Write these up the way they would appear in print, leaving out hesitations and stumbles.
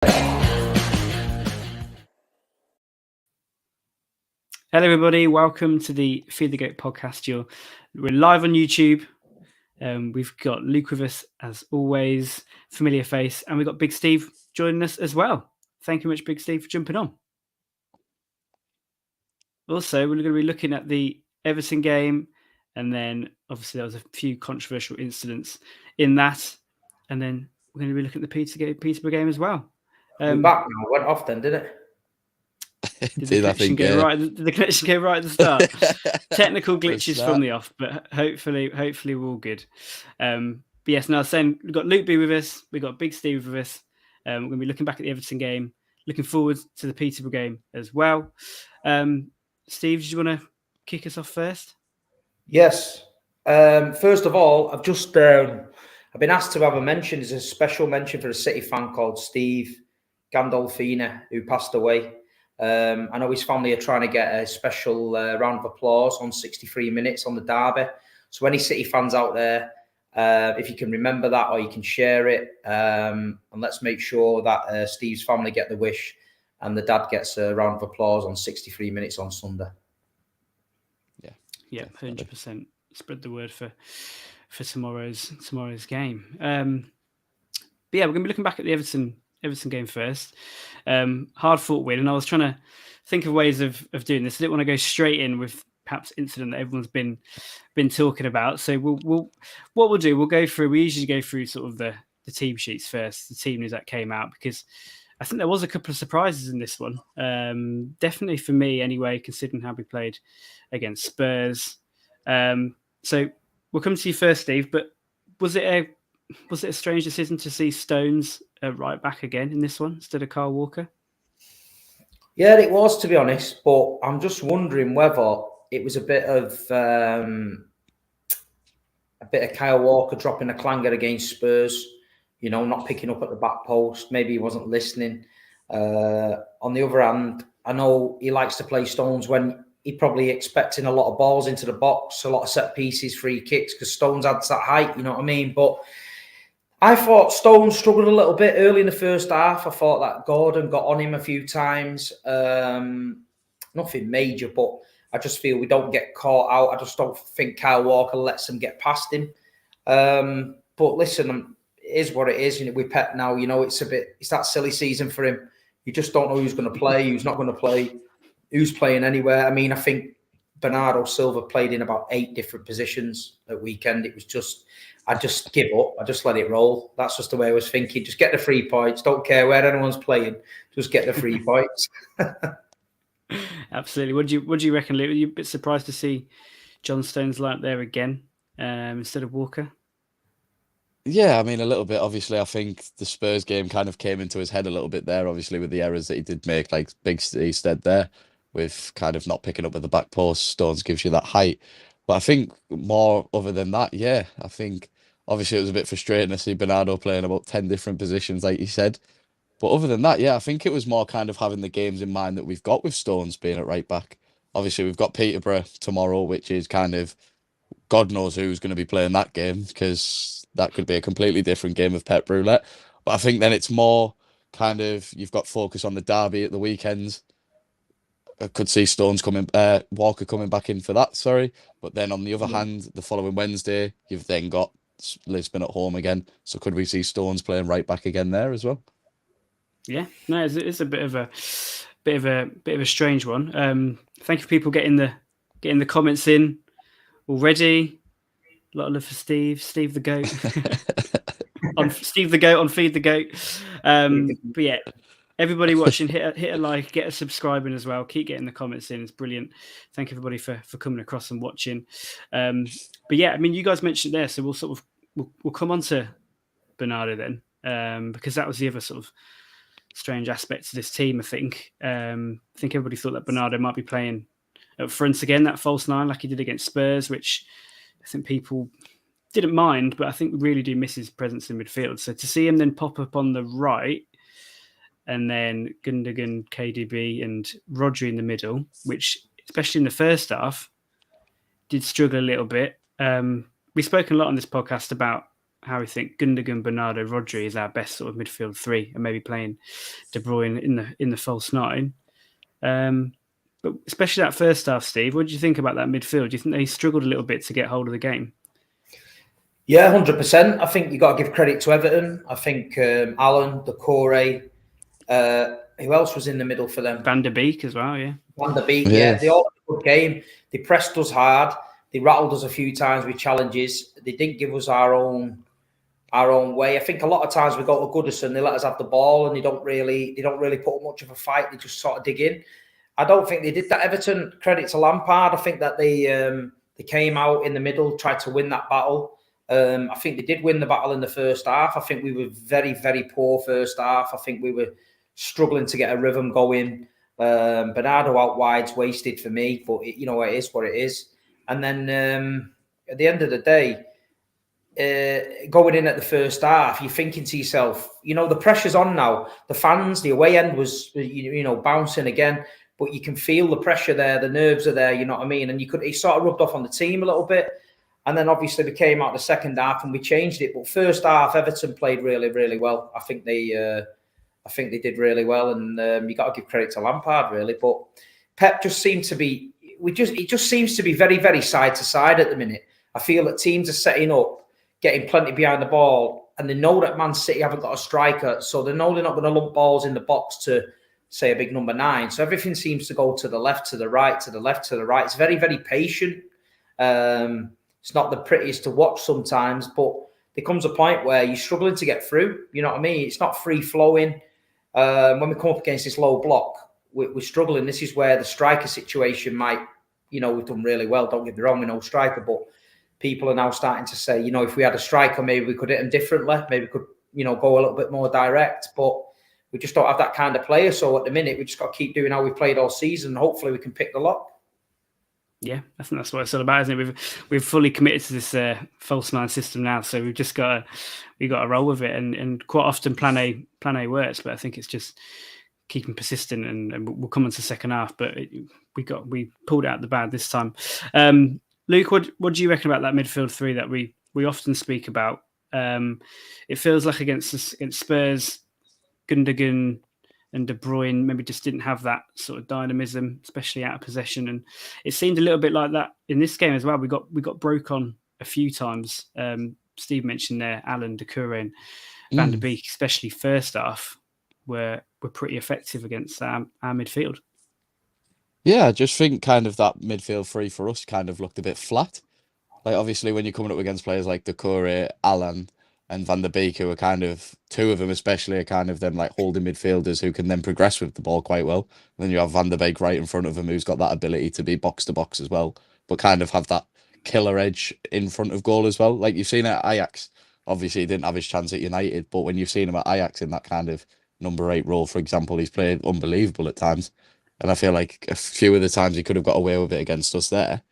Hello, everybody. Welcome to the Feed the Goat podcast. We're live on YouTube. We've got Luke with us as always, familiar face, and we've got Big Steve joining us as well. Thank you much, Big Steve, for jumping on. Also, we're going to be looking at the Everton game, and then obviously there was a few controversial incidents in that, and then we're going to be looking at the Peterborough game as well. We're back now. Went off then, did it? Did the connection go right? Did the connection go right at the start? Technical glitches from the off, but hopefully we're all good. But yes, now saying we've got Luke B with us, we've got Big Steve with us. We're going to be looking back at the Everton game, looking forward to the Peterborough game as well. Steve, do you want to kick us off first? Yes. First of all, I've been asked to have a mention. There's a special mention for a City fan called Steve Gandolfini, who passed away. I know his family are trying to get a special round of applause on 63 minutes on the derby. So any City fans out there, if you can remember that or you can share it, and let's make sure that Steve's family get the wish and the dad gets a round of applause on 63 minutes on Sunday. Yeah, 100%. Spread the word for tomorrow's game. But yeah, we're going to be looking back at the Everton game first. Hard fought win, and I was trying to think of ways of doing this. I didn't want to go straight in with perhaps incident that everyone's been talking about. So we usually go through sort of the team sheets first, the team news that came out, because I think there was a couple of surprises in this one. Definitely for me anyway, considering how we played against Spurs. So we'll come to you first, Steve, but was it a strange decision to see Stones right back again in this one instead of Kyle Walker? Yeah, it was, to be honest. But I'm just wondering whether it was a bit of Kyle Walker dropping a clanger against Spurs. Not picking up at the back post. Maybe he wasn't listening. On the other hand, I know he likes to play Stones when he probably expecting a lot of balls into the box, a lot of set pieces, free kicks, because Stones adds that height. You know what I mean? But I thought Stones struggled a little bit early in the first half. I thought that Gordon got on him a few times. Nothing major, but I just feel we don't get caught out. I just don't think Kyle Walker lets them get past him. But listen, it is what it is. With Pep now, it's that silly season for him. You just don't know who's going to play, who's not going to play, who's playing anywhere. I mean, I think Bernardo Silva played in about 8 different positions at weekend. It was just, I just give up. I just let it roll. That's just the way I was thinking. Just get the 3 points. Don't care where anyone's playing. Just get the 3 points. Absolutely. What do you reckon, Luke? Were you a bit surprised to see John Stones like there again instead of Walker? Yeah, I mean, a little bit. Obviously, I think the Spurs game kind of came into his head a little bit there, obviously, with the errors that he did make, like Big Steve said there, with kind of not picking up at the back post. Stones gives you that height. But I think more other than that, yeah, I think obviously it was a bit frustrating to see Bernardo playing about 10 different positions, like you said. But other than that, yeah, I think it was more kind of having the games in mind that we've got with Stones being at right back. Obviously, we've got Peterborough tomorrow, which is kind of God knows who's going to be playing that game, because that could be a completely different game of Pep Roulette. But I think then it's more kind of you've got focus on the derby at the weekends. I could see Walker coming back in for that, sorry. But then on the other hand, the following Wednesday, you've then got Lisbon at home again. So could we see Stones playing right back again there as well? Yeah, no, it's a bit of a strange one. Thank you for people getting the comments in already. A lot of love for Steve the Goat, on Steve the Goat on Feed the Goat. But yeah, everybody watching, hit a like, get a subscribing as well. Keep getting the comments in; it's brilliant. Thank everybody for coming across and watching. But yeah, I mean, you guys mentioned there, so we'll come on to Bernardo then, because that was the other sort of strange aspect to this team. I think everybody thought that Bernardo might be playing up front again, that false 9 like he did against Spurs, which I think people didn't mind, but I think we really do miss his presence in midfield. So to see him then pop up on the right, and then Gundogan, KDB, and Rodri in the middle, which especially in the first half did struggle a little bit. We've spoken a lot on this podcast about how we think Gundogan, Bernardo, Rodri is our best sort of midfield three, and maybe playing De Bruyne in the false nine. But especially that first half, Steve, what do you think about that midfield? Do you think they struggled a little bit to get hold of the game? Yeah, 100%. I think you got to give credit to Everton. I think Alan, Decore, who else was in the middle for them? Van der Beek as well, yeah. Van der Beek, yeah. They all had a good game. They pressed us hard. They rattled us a few times with challenges. They didn't give us our own way. I think a lot of times we go to Goodison, they let us have the ball and they don't really put up much of a fight. They just sort of dig in. I don't think they did that. Everton, credit to Lampard. I think that they came out in the middle, tried to win that battle. I think they did win the battle in the first half. I think we were very, very poor first half. I think we were struggling to get a rhythm going. Bernardo out wide's wasted for me, but it is what it is. And then at the end of the day, going in at the first half, you're thinking to yourself, the pressure's on now. The fans, the away end was, bouncing again, but you can feel the pressure there. The nerves are there, you know what I mean? And it sort of rubbed off on the team a little bit. And then obviously we came out the second half and we changed it. But first half, Everton played really, really well. I think they did really well, and you got to give credit to Lampard really. But Pep just seemed to be, it just seems to be very, very side to side at the minute. I feel that teams are setting up, getting plenty behind the ball, and they know that Man City haven't got a striker, so they know they're not going to lump balls in the box to, say, a big number 9. So everything seems to go to the left, to the right, to the left, to the right. It's very, very patient. It's not the prettiest to watch sometimes, but there comes a point where you're struggling to get through. You know what I mean? It's not free flowing. When we come up against this low block, we're struggling. This is where the striker situation might, we've done really well. Don't get me wrong, we're no striker, but people are now starting to say, if we had a striker, maybe we could hit him differently. Maybe we could, go a little bit more direct, but we just don't have that kind of player. So at the minute, we just got to keep doing how we played all season. Hopefully we can pick the lock. Yeah, I think that's what it's all about, isn't it? We've fully committed to this false 9 system now, so we've just got to roll with it. And quite often plan A works, but I think it's just keeping persistent, and we'll come into the second half. But we pulled it out the bag this time. Luke, what do you reckon about that midfield three that we often speak about? It feels like against Spurs, Gundogan and De Bruyne maybe just didn't have that sort of dynamism, especially out of possession. And it seemed a little bit like that in this game as well. We got broke on a few times. Steve mentioned there, Alan, Decore and Van der Beek, especially first half, were pretty effective against our midfield. Yeah, I just think kind of that midfield three for us kind of looked a bit flat. Like, obviously, when you're coming up against players like Decore, Alan, and Van der Beek, who are kind of, two of them especially, are kind of them like holding midfielders who can then progress with the ball quite well. And then you have Van der Beek right in front of him, who's got that ability to be box to box as well, but kind of have that killer edge in front of goal as well. Like you've seen at Ajax, obviously he didn't have his chance at United, but when you've seen him at Ajax in that kind of number 8 role, for example, he's played unbelievable at times. And I feel like a few of the times he could have got away with it against us there.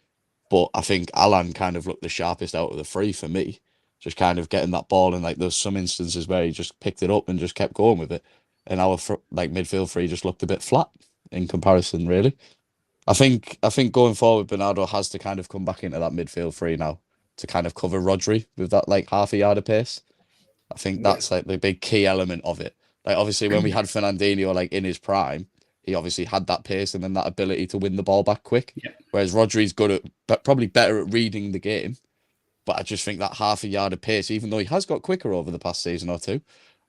But I think Alan kind of looked the sharpest out of the three for me. Just kind of getting that ball, and like there's some instances where he just picked it up and just kept going with it. And our midfield three just looked a bit flat in comparison, really. I think going forward, Bernardo has to kind of come back into that midfield three now to kind of cover Rodri with that like half a yard of pace. I think that's like the big key element of it. Like obviously when we had Fernandinho like in his prime, he obviously had that pace and then that ability to win the ball back quick. Yeah. Whereas Rodri's good at, but probably better at reading the game. But I just think that half a yard of pace, even though he has got quicker over the past season or two,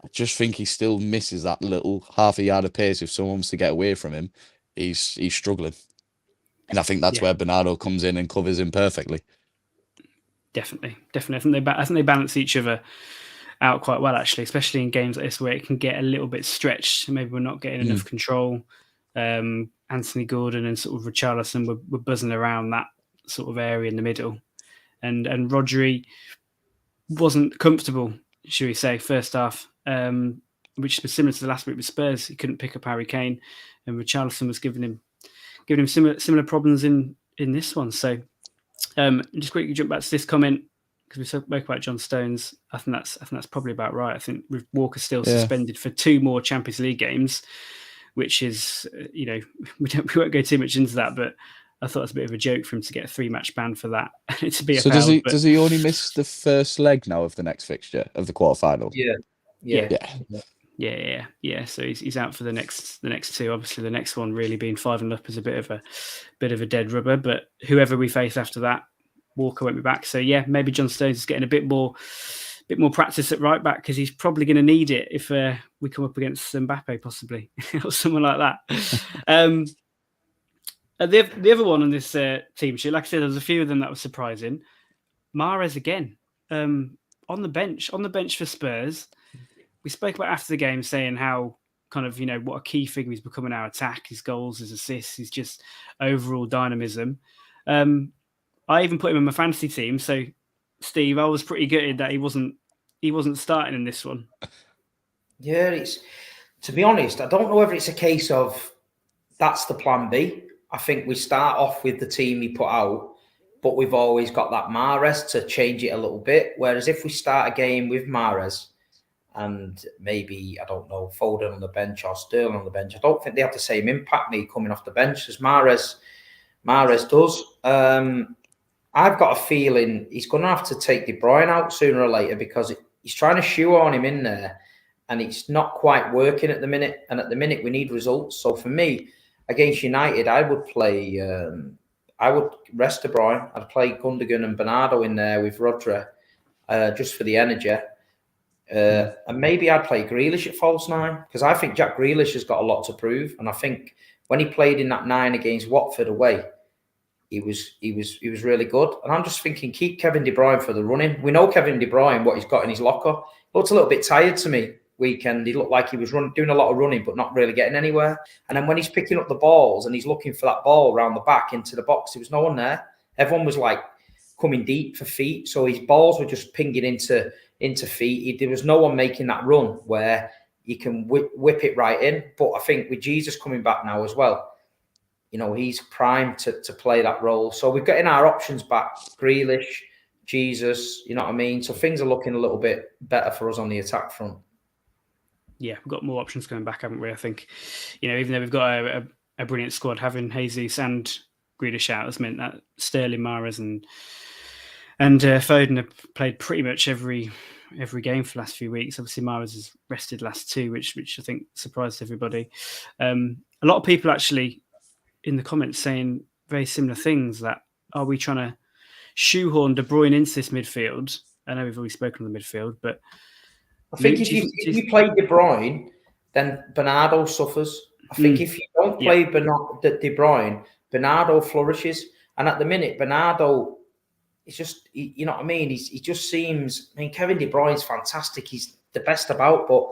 I just think he still misses that little half a yard of pace. If someone wants to get away from him, he's struggling. And I think that's where Bernardo comes in and covers him perfectly. Definitely. I think they balance each other out quite well, actually, especially in games like this where it can get a little bit stretched. Maybe we're not getting enough control. Anthony Gordon and sort of Richarlison were buzzing around that sort of area in the middle. And Rodri wasn't comfortable, should we say, first half, which was similar to the last week with Spurs. He couldn't pick up Harry Kane, and Richarlison was giving him similar problems in this one. So just quickly jump back to this comment, because we spoke about John Stones. I think that's probably about right. I think with Walker still suspended for 2 more Champions League games, which is we won't go too much into that, but I thought it was a bit of a joke for him to get a 3-match ban for that. To be So upheld, does he only miss the first leg now of the next fixture of the quarterfinal? Yeah. So he's out for the next two. Obviously, the next one really being 5-0 up is a bit of a dead rubber. But whoever we face after that, Walker won't be back. So yeah, maybe John Stones is getting a bit more practice at right back, because he's probably going to need it if we come up against Mbappe possibly or someone like that. The other one on this team sheet, like I said, there was a few of them that were surprising. Mahrez again on the bench for Spurs. We spoke about after the game saying how kind of, what a key figure he's become in our attack, his goals, his assists, his just overall dynamism. I even put him in my fantasy team. So, Steve, I was pretty gutted that he wasn't starting in this one. Yeah, to be honest, I don't know whether it's a case of that's the plan B. I think we start off with the team he put out, but we've always got that Mahrez to change it a little bit. Whereas if we start a game with Mahrez and maybe, I don't know, Foden on the bench or Sterling on the bench, I don't think they have the same impact, me coming off the bench, as Mahrez does. I've got a feeling he's going to have to take De Bruyne out sooner or later, because he's trying to shoehorn him in there and it's not quite working at the minute. And at the minute, we need results. So for me, against United, I would play. I would rest De Bruyne. I'd play Gundogan and Bernardo in there with Rodri, just for the energy. And maybe I'd play Grealish at false 9, because I think Jack Grealish has got a lot to prove. And I think when he played in that 9 against Watford away, he was really good. And I'm just thinking, keep Kevin De Bruyne for the running. We know Kevin De Bruyne, what he's got in his locker. Looked a little bit tired to me weekend. He looked like he was doing a lot of running, but not really getting anywhere. And then when he's picking up the balls and he's looking for that ball around the back into the box, there was no one there. Everyone was like coming deep for feet, so his balls were just pinging into feet. There was no one making that run where you can whip it right in. But I think with Jesus coming back now as well, he's primed to play that role. So we're getting our options back. Grealish, Jesus, you know what I mean? So things are looking a little bit better for us on the attack front. Yeah, we've got more options coming back, haven't we? I think, even though we've got a brilliant squad, having Jesus and Grealish out has meant that Sterling, Mahrez and Foden have played pretty much every game for the last few weeks. Obviously, Mahrez has rested last 2, which I think surprised everybody. A lot of people actually in the comments saying very similar things, that are we trying to shoehorn De Bruyne into this midfield? I know we've already spoken on the midfield, but I think if you play De Bruyne, then Bernardo suffers. I think if you don't play De Bruyne, Bernardo flourishes. And at the minute, Bernardo, it's just, you know what I mean? He just seems, Kevin De Bruyne's fantastic. He's the best about, but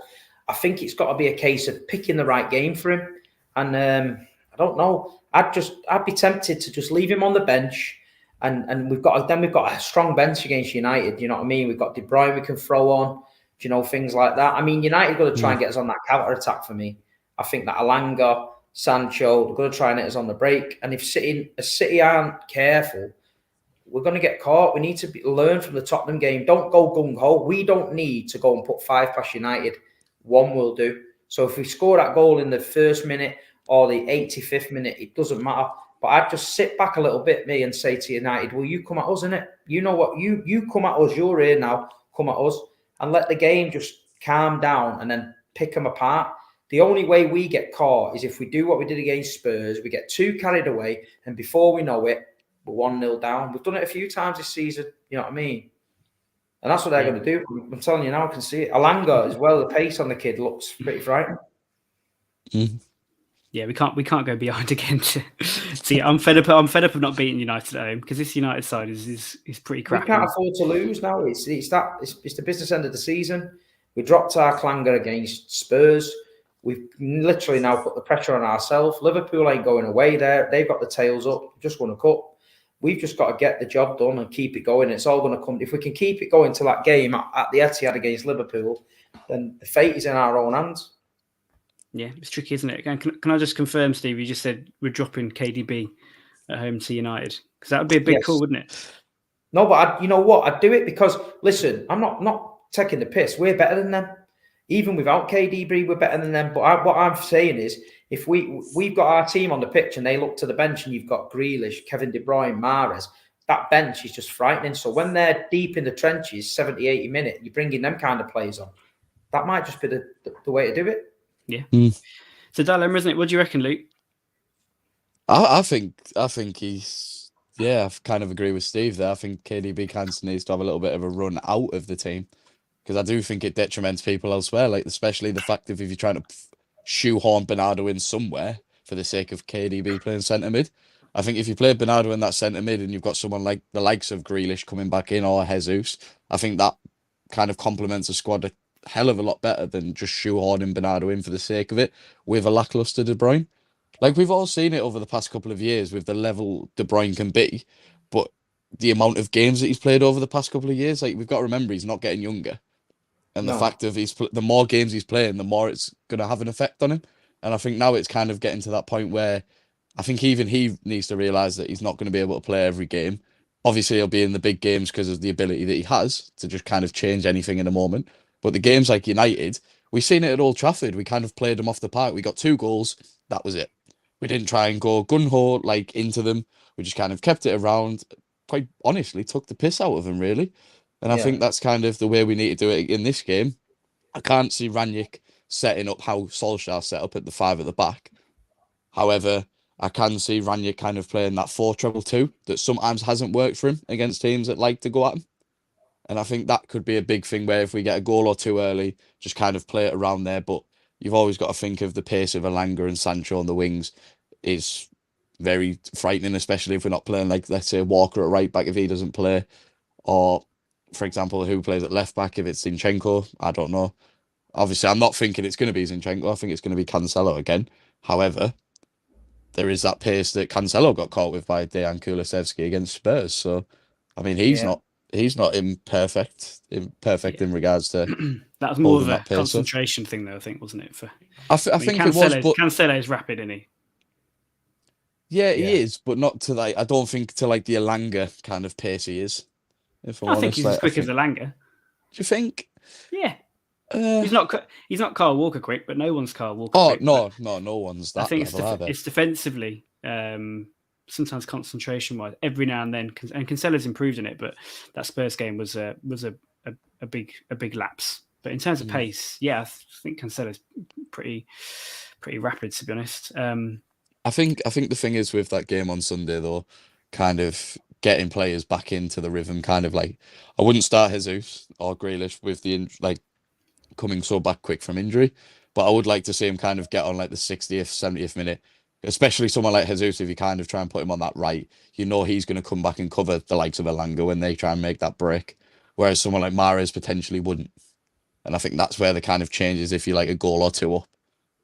I think it's got to be a case of picking the right game for him. And I don't know. I'd be tempted to just leave him on the bench. And we've got a strong bench against United. You know what I mean? We've got De Bruyne we can throw on. Things like that. United got to try and get us on that counter attack for me. I think that Alanga, Sancho, they're going to try and hit us on the break. And if City aren't careful, we're going to get caught. We need to learn from the Tottenham game. Don't go gung-ho. We don't need to go and put 5 past United. 1 will do. So if we score that goal in the first minute or the 85th minute, it doesn't matter. But I'd just sit back a little bit, and say to United, well, you come at us, innit? You know what? You come at us. You're here now. Come at us. And let the game just calm down and then pick them apart. The only way we get caught is if we do what we did against Spurs, we get too carried away, and before we know it, we're 1-0 down. We've done it a few times this season, you know what I mean? And that's what they're going to do. I'm telling you now, I can see it. Alanga as well, the pace on the kid looks pretty frightening. Mm. Yeah, we can't go behind again. See, I'm fed up of not beating United at home, because this United side is pretty crap. We can't afford to lose now. It's the business end of the season. We dropped our clanger against Spurs. We've literally now put the pressure on ourselves. Liverpool ain't going away there. They've got the tails up, just won a cup. We've just got to get the job done and keep it going. It's all going to come. If we can keep it going to that game at the Etihad against Liverpool, then the fate is in our own hands. Yeah, it's tricky, isn't it? Can I just confirm, Steve, you just said we're dropping KDB at home to United? Because that would be a big call, wouldn't it? No, but you know what? I'd do it because, listen, I'm not taking the piss. We're better than them. even without KDB, we're better than them. But what I'm saying is, if we've got our team on the pitch and they look to the bench and you've got Grealish, Kevin De Bruyne, Mahrez, that bench is just frightening. So when they're deep in the trenches, 70, 80 minutes, you're bringing them kind of players on. That might just be the way to do it. Yeah. It's a dilemma, isn't it? What do you reckon, Luke? I think he's, I kind of agree with Steve there. I think KDB kind of needs to have a little bit of a run out of the team, because I do think it detriments people elsewhere, like especially the fact of if you're trying to shoehorn Bernardo in somewhere for the sake of KDB playing centre mid. I think if you play Bernardo in that centre mid and you've got someone like the likes of Grealish coming back in, or Jesus, I think that kind of complements the squad a hell of a lot better than just shoehorning Bernardo in for the sake of it with a lackluster De Bruyne. Like, we've all seen it over the past couple of years with the level De Bruyne can be, but the amount of games that he's played over the past couple of years, like, we've got to remember he's not getting younger. And the fact of the more games he's playing, the more it's going to have an effect on him. And I think now it's kind of getting to that point where I think even he needs to realise that he's not going to be able to play every game. Obviously, he'll be in the big games because of the ability that he has to just kind of change anything in a moment. But the games like United, we've seen it at Old Trafford. We kind of played them off the park. We got 2 goals. That was it. We didn't try and go gun-ho like into them. We just kind of kept it around. Quite honestly, took the piss out of them, really. And I think that's kind of the way we need to do it in this game. I can't see Ranić setting up how Solskjaer set up at the 5 at the back. However, I can see Ranić kind of playing that 4-2-2 that sometimes hasn't worked for him against teams that like to go at him. And I think that could be a big thing where if we get a goal or 2 early, just kind of play it around there. But you've always got to think of the pace of Elanga and Sancho on the wings is very frightening, especially if we're not playing, like, let's say, Walker at right back if he doesn't play. Or, for example, who plays at left back if it's Zinchenko? I don't know. Obviously, I'm not thinking it's going to be Zinchenko. I think it's going to be Cancelo again. However, there is that pace that Cancelo got caught with by Dejan Kulusevski against Spurs. So, I mean, he's not imperfect in regards to that was more of a that concentration thing, though, I think, wasn't it? I think it was, but Cancelo's rapid, isn't he? Yeah, he is, but not to I don't think to the Elanga kind of pace he is. If I'm honest, think he's as quick as Elanga. Do you think? Yeah. He's not Kyle Walker quick, but no one's Kyle Walker. Oh, quick, no one's that. I think level, it's defensively, sometimes concentration wise. Every now and then, and Cancelo's improved in it, but that Spurs game was a big lapse. But in terms of pace, I think Cancelo's pretty rapid, to be honest. I think the thing is with that game on Sunday, though, kind of getting players back into the rhythm, kind of like, I wouldn't start Jesus or Grealish with the coming so back quick from injury, but I would like to see him kind of get on the 60th, 70th minute, especially someone like Jesus. If you kind of try and put him on that right, he's going to come back and cover the likes of Elanga when they try and make that break, whereas someone like Mahrez potentially wouldn't. And I think that's where the kind of changes if you like a goal or 2 up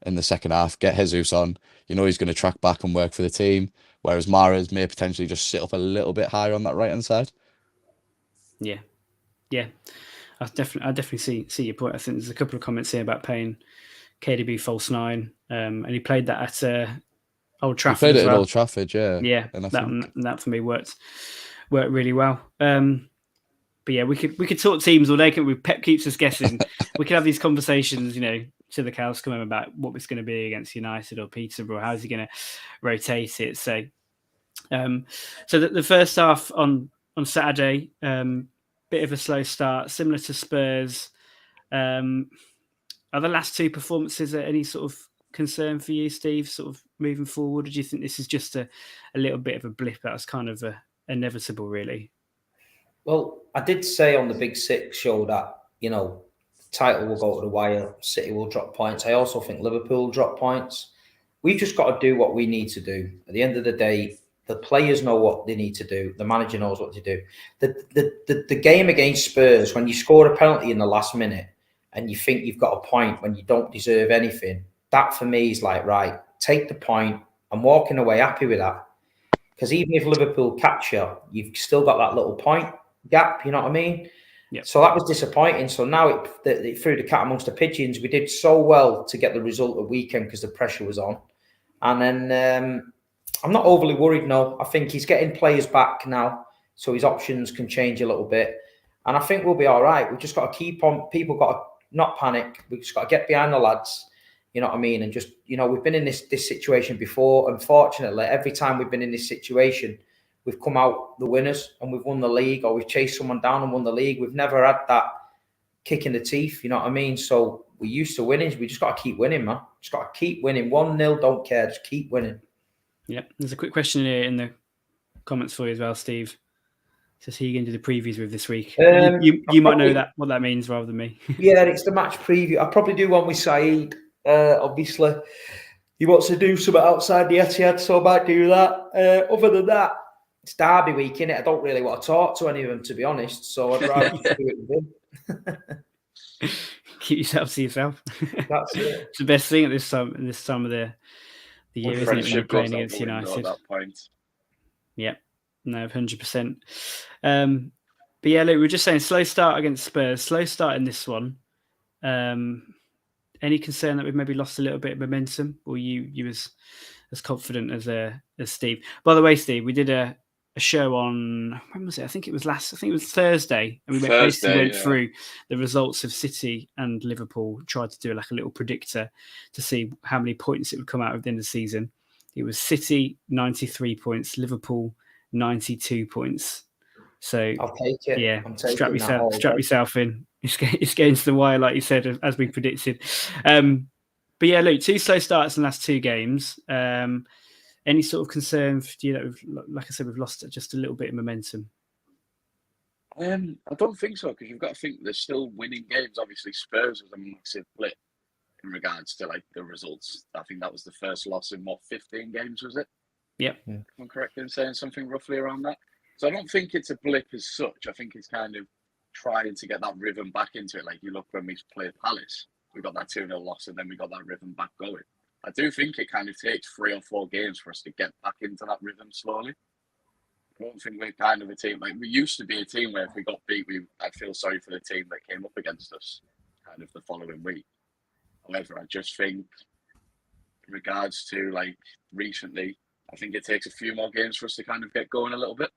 in the second half, get Jesus on, he's going to track back and work for the team, whereas Mahrez may potentially just sit up a little bit higher on that right-hand side. Yeah. I definitely see your point. I think there's a couple of comments here about paying KDB false 9, and he played that at Old Trafford. He played it at Old Trafford, yeah. Yeah, and that for me worked really well. But yeah, we could talk teams all day. Pep keeps us guessing. We could have these conversations, to the cows come home about what it's going to be against United or Peterborough. How's he going to rotate it? So the first half on Saturday, bit of a slow start, similar to Spurs. Are the last 2 performances any sort of concern for you, Steve, sort of moving forward? Or do you think this is just a little bit of a blip that was kind of inevitable, really? Well, I did say on the Big Six show that, the title will go to the wire, City will drop points. I also think Liverpool will drop points. We've just got to do what we need to do. At the end of the day, the players know what they need to do. The manager knows what to do. The game against Spurs, when you score a penalty in the last minute and you think you've got a point when you don't deserve anything, that for me is right, take the point. I'm walking away happy with that. Because even if Liverpool catch you, you've still got that little point gap, you know what I mean? Yep. So that was disappointing. So now it threw the cat amongst the pigeons. We did so well to get the result of the weekend because the pressure was on. And then I'm not overly worried, no. I think he's getting players back now, so his options can change a little bit. And I think we'll be all right. We've just got to keep on. People got to not panic. We've just got to get behind the lads. You know what I mean? And just, we've been in this situation before. Unfortunately, every time we've been in this situation, we've come out the winners and we've won the league, or we've chased someone down and won the league. We've never had that kick in the teeth. You know what I mean? So we're used to winning. We just got to keep winning, man. Just got to keep winning. 1-0, don't care. Just keep winning. Yeah. There's a quick question here in the comments for you as well, Steve. Says he going to do the previews with this week. You might know what that means rather than me. Yeah, it's the match preview. I'll probably do one with Saeed. Obviously, he wants to do something outside the Etihad, so I might do that. Other than that, it's Derby week, innit? I don't really want to talk to any of them, to be honest. So I'd rather do it with him. Keep yourself to yourself. That's it. It's the best thing at this time of the year, isn't it? When you're playing against United. At that point. Yeah. No, 100%. But yeah, look, we were just saying slow start against Spurs, slow start in this one. Any concern that we've maybe lost a little bit of momentum, or you as confident as Steve? By the way, Steve, we did a show on, when was it? I think it was Thursday, and we went through the results of City and Liverpool. Tried to do like a little predictor to see how many points it would come out at the end of the season. It was City 93 points, Liverpool 92 points. So I'll take it. Yeah, strap yourself in. It's getting to the wire, like you said, as we predicted. But yeah, look, 2 slow starts in the last 2 games. Any sort of concern for you that like I said, we've lost just a little bit of momentum? I don't think so, because you've got to think they're still winning games. Obviously, Spurs was a massive blip in regards to like the results. I think that was the first loss in 15 games, was it? Yep. If I'm correct in saying something roughly around that. So I don't think it's a blip as such. I think it's kind of trying to get that rhythm back into it. Like you look when we played Palace, we got that 2-0 loss and then we got that rhythm back going. I do think it kind of takes 3 or 4 games for us to get back into that rhythm slowly. I don't think we're kind of a team, like we used to be a team where if we got beat, I'd feel sorry for the team that came up against us kind of the following week. However, I just think in regards to like recently, I think it takes a few more games for us to kind of get going a little bit.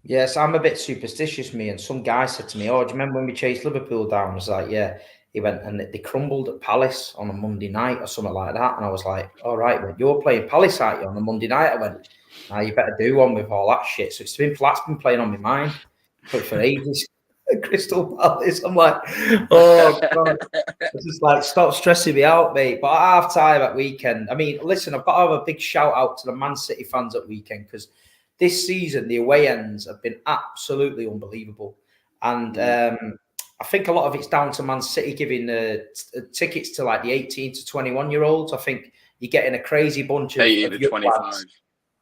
Yes, I'm a bit superstitious, me. And some guy said to me, "Oh, do you remember when we chased Liverpool down?" I was like, "Yeah." He went and they crumbled at Palace on a Monday night or something like that. And I was like, "All right, well, you're playing Palace, aren't you, on a Monday night?" I went, "Now you better do one with all that shit." So that's been playing on my mind for ages. Crystal Palace. I'm like, oh God. It's just like, stop stressing me out, mate. But at half time at weekend, I mean, listen, I've got to have a big shout out to the Man City fans at weekend, because this season the away ends have been absolutely unbelievable. And I think a lot of it's down to Man City giving tickets to like the 18 to 21-year-olds. I think you're getting a crazy bunch of young 25. lads.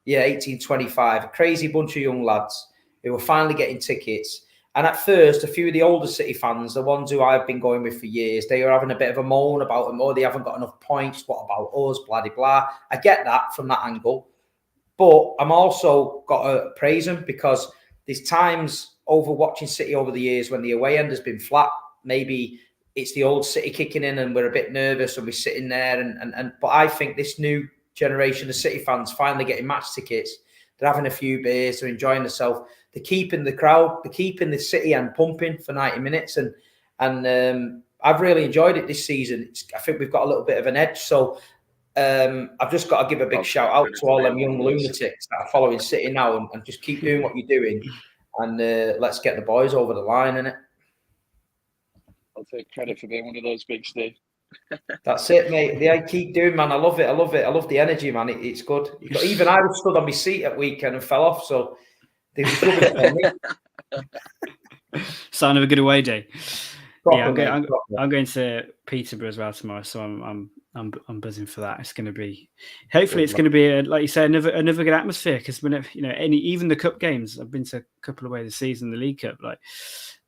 Yeah, 18, 25. A crazy bunch of young lads who are finally getting tickets. And at first, a few of the older City fans, the ones who I've been going with for years, they were having a bit of a moan about them. Oh, they haven't got enough points. What about us? Blah, blah, blah. I get that from that angle. But I'm also got to praise them, because there's times over watching City over the years when the away end has been flat. Maybe it's the old City kicking in and we're a bit nervous and we're sitting there. But I think this new generation of City fans finally getting match tickets. They're having a few beers, they're enjoying themselves. They're keeping the crowd, they're keeping the City end pumping for 90 minutes. And I've really enjoyed it this season. I think we've got a little bit of an edge. So I've just got to give a big shout out to all them young lunatics that are following City now, and just keep doing what you're doing. And let's get the boys over the line, innit? I'll take credit for being one of those big, Steve. That's it, mate. I keep doing, man. I love it. I love the energy, man. It's good. Even I was stood on my seat at weekend and fell off. So they was rubbing it on me. Sign of a good away day. Proper, I'm going to Peterborough as well tomorrow, so I'm buzzing for that. It's going to be, hopefully, it's going to be like you say, another good atmosphere, because whenever even the cup games, I've been to a couple of ways this season, the League Cup, like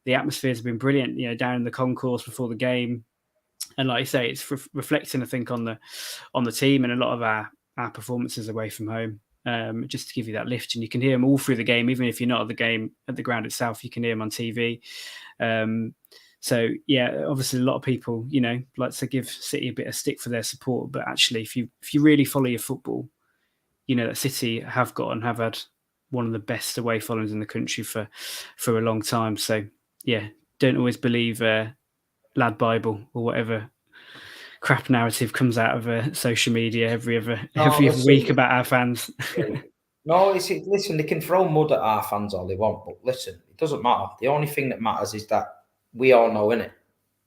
the atmosphere has been brilliant. Down in the concourse before the game. And like you say, it's reflecting, I think, on the team and a lot of our performances away from home, just to give you that lift. And you can hear them all through the game, even if you're not at the game at the ground itself. You can hear them on TV. So yeah, obviously a lot of people, like to give City a bit of stick for their support. But actually, if you really follow your football, that City have got and have had one of the best away followings in the country for a long time. So yeah. don't always believe Lad Bible or whatever crap narrative comes out of social media every week about our fans. No, listen, they can throw mud at our fans all they want, but listen, it doesn't matter. The only thing that matters is that we all know, innit?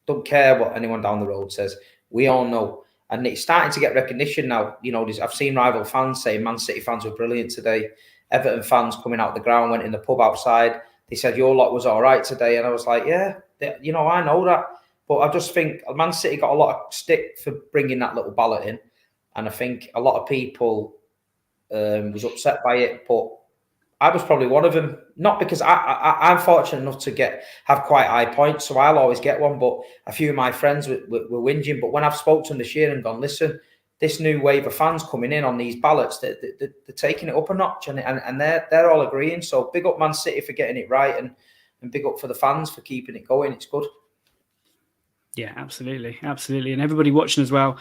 Don't care what anyone down the road says. We all know. And it's starting to get recognition now. You know, I've seen rival fans say Man City fans were brilliant today. Everton fans coming out the ground, went in the pub outside. They said your lot was all right today. And I was like, yeah, you know, I know that. But I just think Man City got a lot of stick for bringing that little ballot in. And I think a lot of people was upset by it, but I was probably one of them. Not because I'm fortunate enough to have quite high points, so I'll always get one. But a few of my friends were whinging. But when I've spoken to them this year and gone, listen, this new wave of fans coming in on these ballots, they're taking it up a notch, and they're all agreeing. So big up Man City for getting it right, and big up for the fans for keeping it going. It's good. Yeah, absolutely, and everybody watching as well.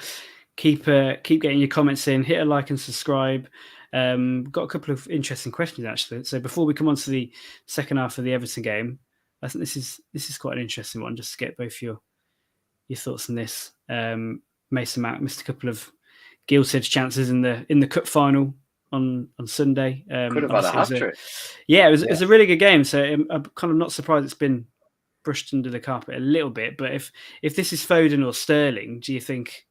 Keep getting your comments in. Hit a like and subscribe. Got a couple of interesting questions actually. So before we come on to the second half of the Everton game, I think this is quite an interesting one. Just to get both your thoughts on this. Mason Mount missed a couple of gilt-edged chances in the cup final on Sunday. Could have had a hat-trick. Yeah, it was a really good game. So I'm kind of not surprised it's been brushed under the carpet a little bit. But if this is Foden or Sterling, do you think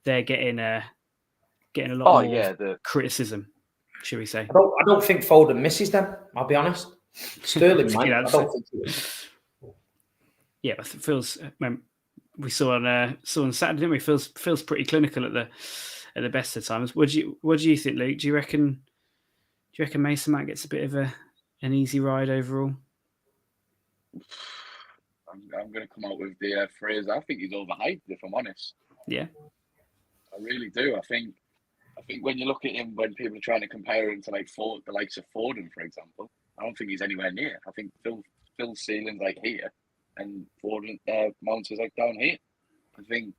they're getting a lot more criticism, should we say? I don't think Foden misses them. I'll be honest. Sterling might. I don't think he will. Yeah, it feels. We saw on Saturday, didn't we? Feels pretty clinical at the best of times. What do you think, Luke? Do you reckon Mason Mount gets a bit of an easy ride overall? I'm going to come out with the phrase. I think he's overhyped, if I'm honest. Yeah, I really do. I think when you look at him, when people are trying to compare him to the likes of Foden, for example, I don't think he's anywhere near. I think Phil's ceiling's like here, and Foden Mount is like down here. I think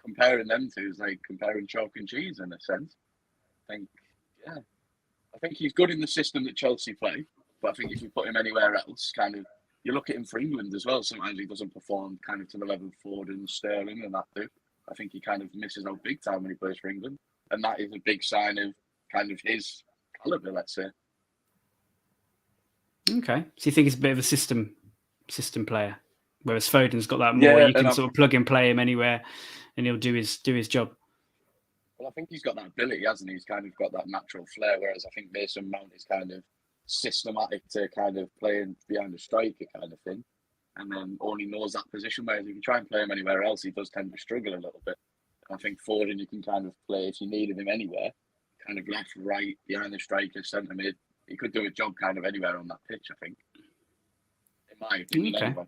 comparing them two is like comparing chalk and cheese in a sense. I think he's good in the system that Chelsea play, but I think if you put him anywhere else, kind of, you look at him for England as well. Sometimes he doesn't perform kind of to the level of Foden, Sterling, and that too. I think he kind of misses out big time when he plays for England. And that is a big sign of kind of his calibre, let's say. Okay. So you think he's a bit of a system player, whereas Foden's got that more. You can sort of plug and play him anywhere and he'll do his job. Well, I think he's got that ability, hasn't he? He's kind of got that natural flair, whereas I think Mason Mount is kind of systematic to kind of playing behind a striker kind of thing. And then only knows that position, whereas if you try and play him anywhere else, he does tend to struggle a little bit. I think Foden, you can kind of play, if you needed him anywhere, kind of left, right, behind the striker, centre mid. He could do a job kind of anywhere on that pitch, I think. In my opinion, okay. Anyway.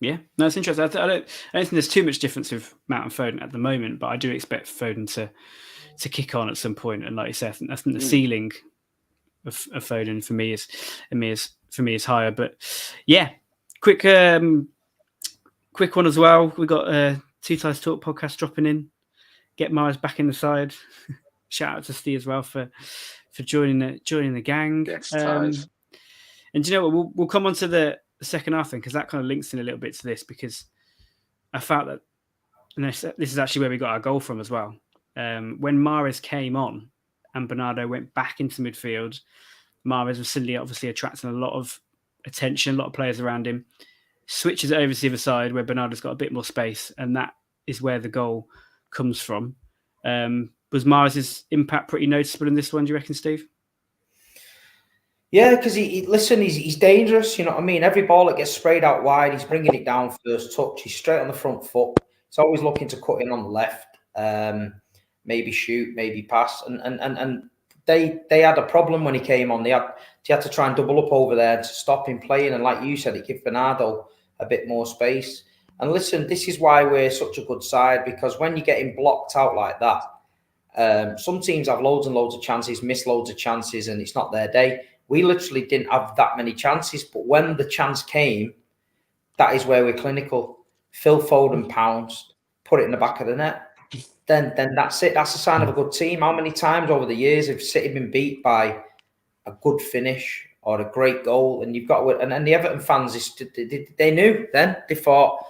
Yeah, no, it's interesting. I don't think there's too much difference with Mount and Foden at the moment, but I do expect Foden to kick on at some point. And like you said, I think the ceiling of Foden for me is higher. But yeah, quick one as well. We got Two Ties Talk podcast dropping in. Get Mars back in the side. Shout out to Steve as well for joining the gang. Yes, and do you know what? We'll come on to the second half thing because that kind of links in a little bit to this, because I felt that, and this is actually where we got our goal from as well. When Mahrez came on and Bernardo went back into midfield, Mahrez was suddenly obviously attracting a lot of attention, a lot of players around him. Switches it over to the other side where Bernardo's got a bit more space, and that is where the goal comes from. Was Mahrez's impact pretty noticeable in this one, do you reckon, Steve? Yeah, because he's dangerous. You know what I mean? Every ball that gets sprayed out wide, he's bringing it down first touch. He's straight on the front foot. He's always looking to cut in on the left, maybe shoot, maybe pass. And they had a problem when he came on. They had to try and double up over there to stop him playing. And like you said, it gave Bernardo a bit more space. And listen, this is why we're such a good side, because when you're getting blocked out like that, some teams have loads and loads of chances, miss loads of chances, and it's not their day. We literally didn't have that many chances, but when the chance came, that is where we're clinical. Phil Foden pounced, put it in the back of the net. Then that's it. That's a sign of a good team. How many times over the years have City been beat by a good finish, or a great goal, and you've got to, and the Everton fans, they knew then. They thought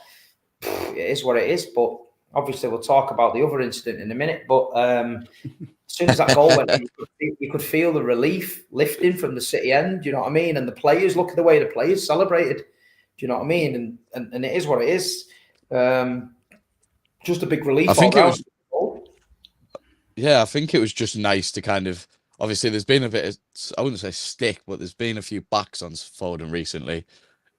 it is what it is. But obviously, we'll talk about the other incident in a minute. But as soon as that goal went in, you could feel the relief lifting from the City end. Do you know what I mean? And the players, look at the way the players celebrated. Do you know what I mean? And it is what it is. Just a big relief. I think it was. Yeah, I think it was just nice to kind of. Obviously, there's been a bit of, I wouldn't say stick, but there's been a few backs on Foden recently.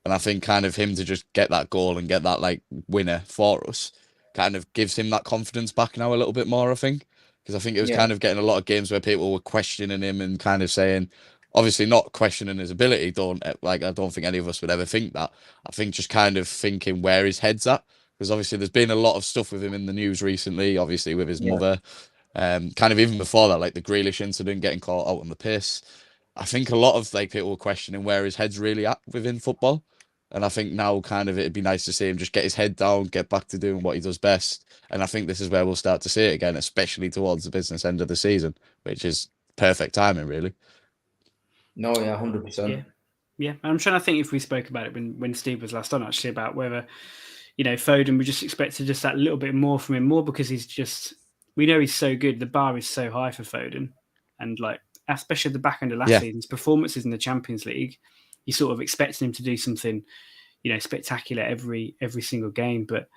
And I think kind of him to just get that goal and get that like winner for us kind of gives him that confidence back now a little bit more, I think. Because I think it was kind of getting a lot of games where people were questioning him and kind of saying, obviously not questioning his ability. I don't think any of us would ever think that. I think just kind of thinking where his head's at. Because obviously there's been a lot of stuff with him in the news recently, obviously with his mother. Kind of even before that, like the Grealish incident, getting caught out on the piss. I think a lot of like people were questioning where his head's really at within football. And I think now kind of it'd be nice to see him just get his head down, get back to doing what he does best. And I think this is where we'll start to see it again, especially towards the business end of the season, which is perfect timing, really. No, yeah, 100%. Yeah. I'm trying to think if we spoke about it when Steve was last on, actually, about whether, Foden, we just expected just that little bit more from him, more because we know he's so good. The bar is so high for Foden. And like, especially at the back end of last season's performances in the Champions League, you sort of expecting him to do something, spectacular every single game. But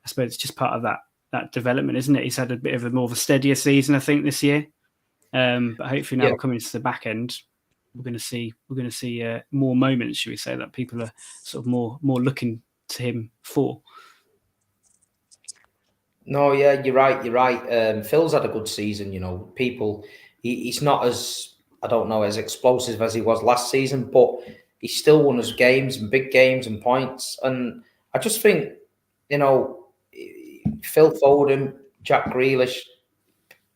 I suppose it's just part of that development, isn't it? He's had a bit of a more of a steadier season, I think, this year. But hopefully now we're coming to the back end, we're going to see more moments, should we say, that people are sort of more looking to him for. No, yeah, you're right. Phil's had a good season. He's not as, I don't know, as explosive as he was last season, but he still won us games and big games and points. And I just think, Phil Foden, Jack Grealish,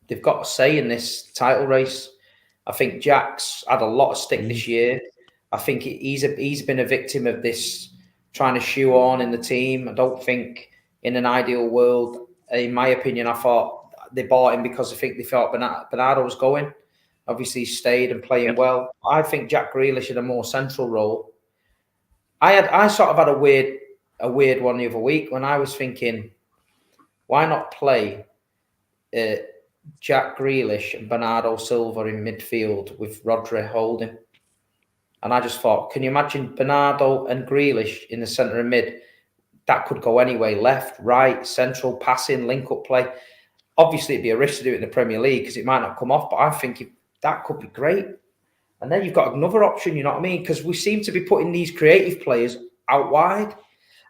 they've got a say in this title race. I think Jack's had a lot of stick this year. I think he's been a victim of this trying to shoe on in the team. I don't think in an ideal world, in my opinion, I thought they bought him because I think they thought Bernardo was going. Obviously, he stayed and playing well. I think Jack Grealish in a more central role. I sort of had a weird one the other week when I was thinking, why not play Jack Grealish and Bernardo Silva in midfield with Rodri holding? And I just thought, can you imagine Bernardo and Grealish in the centre of mid? That could go anyway, left, right, central, passing, link-up play. Obviously, it'd be a risk to do it in the Premier League because it might not come off, but I think that could be great. And then you've got another option, you know what I mean? Because we seem to be putting these creative players out wide.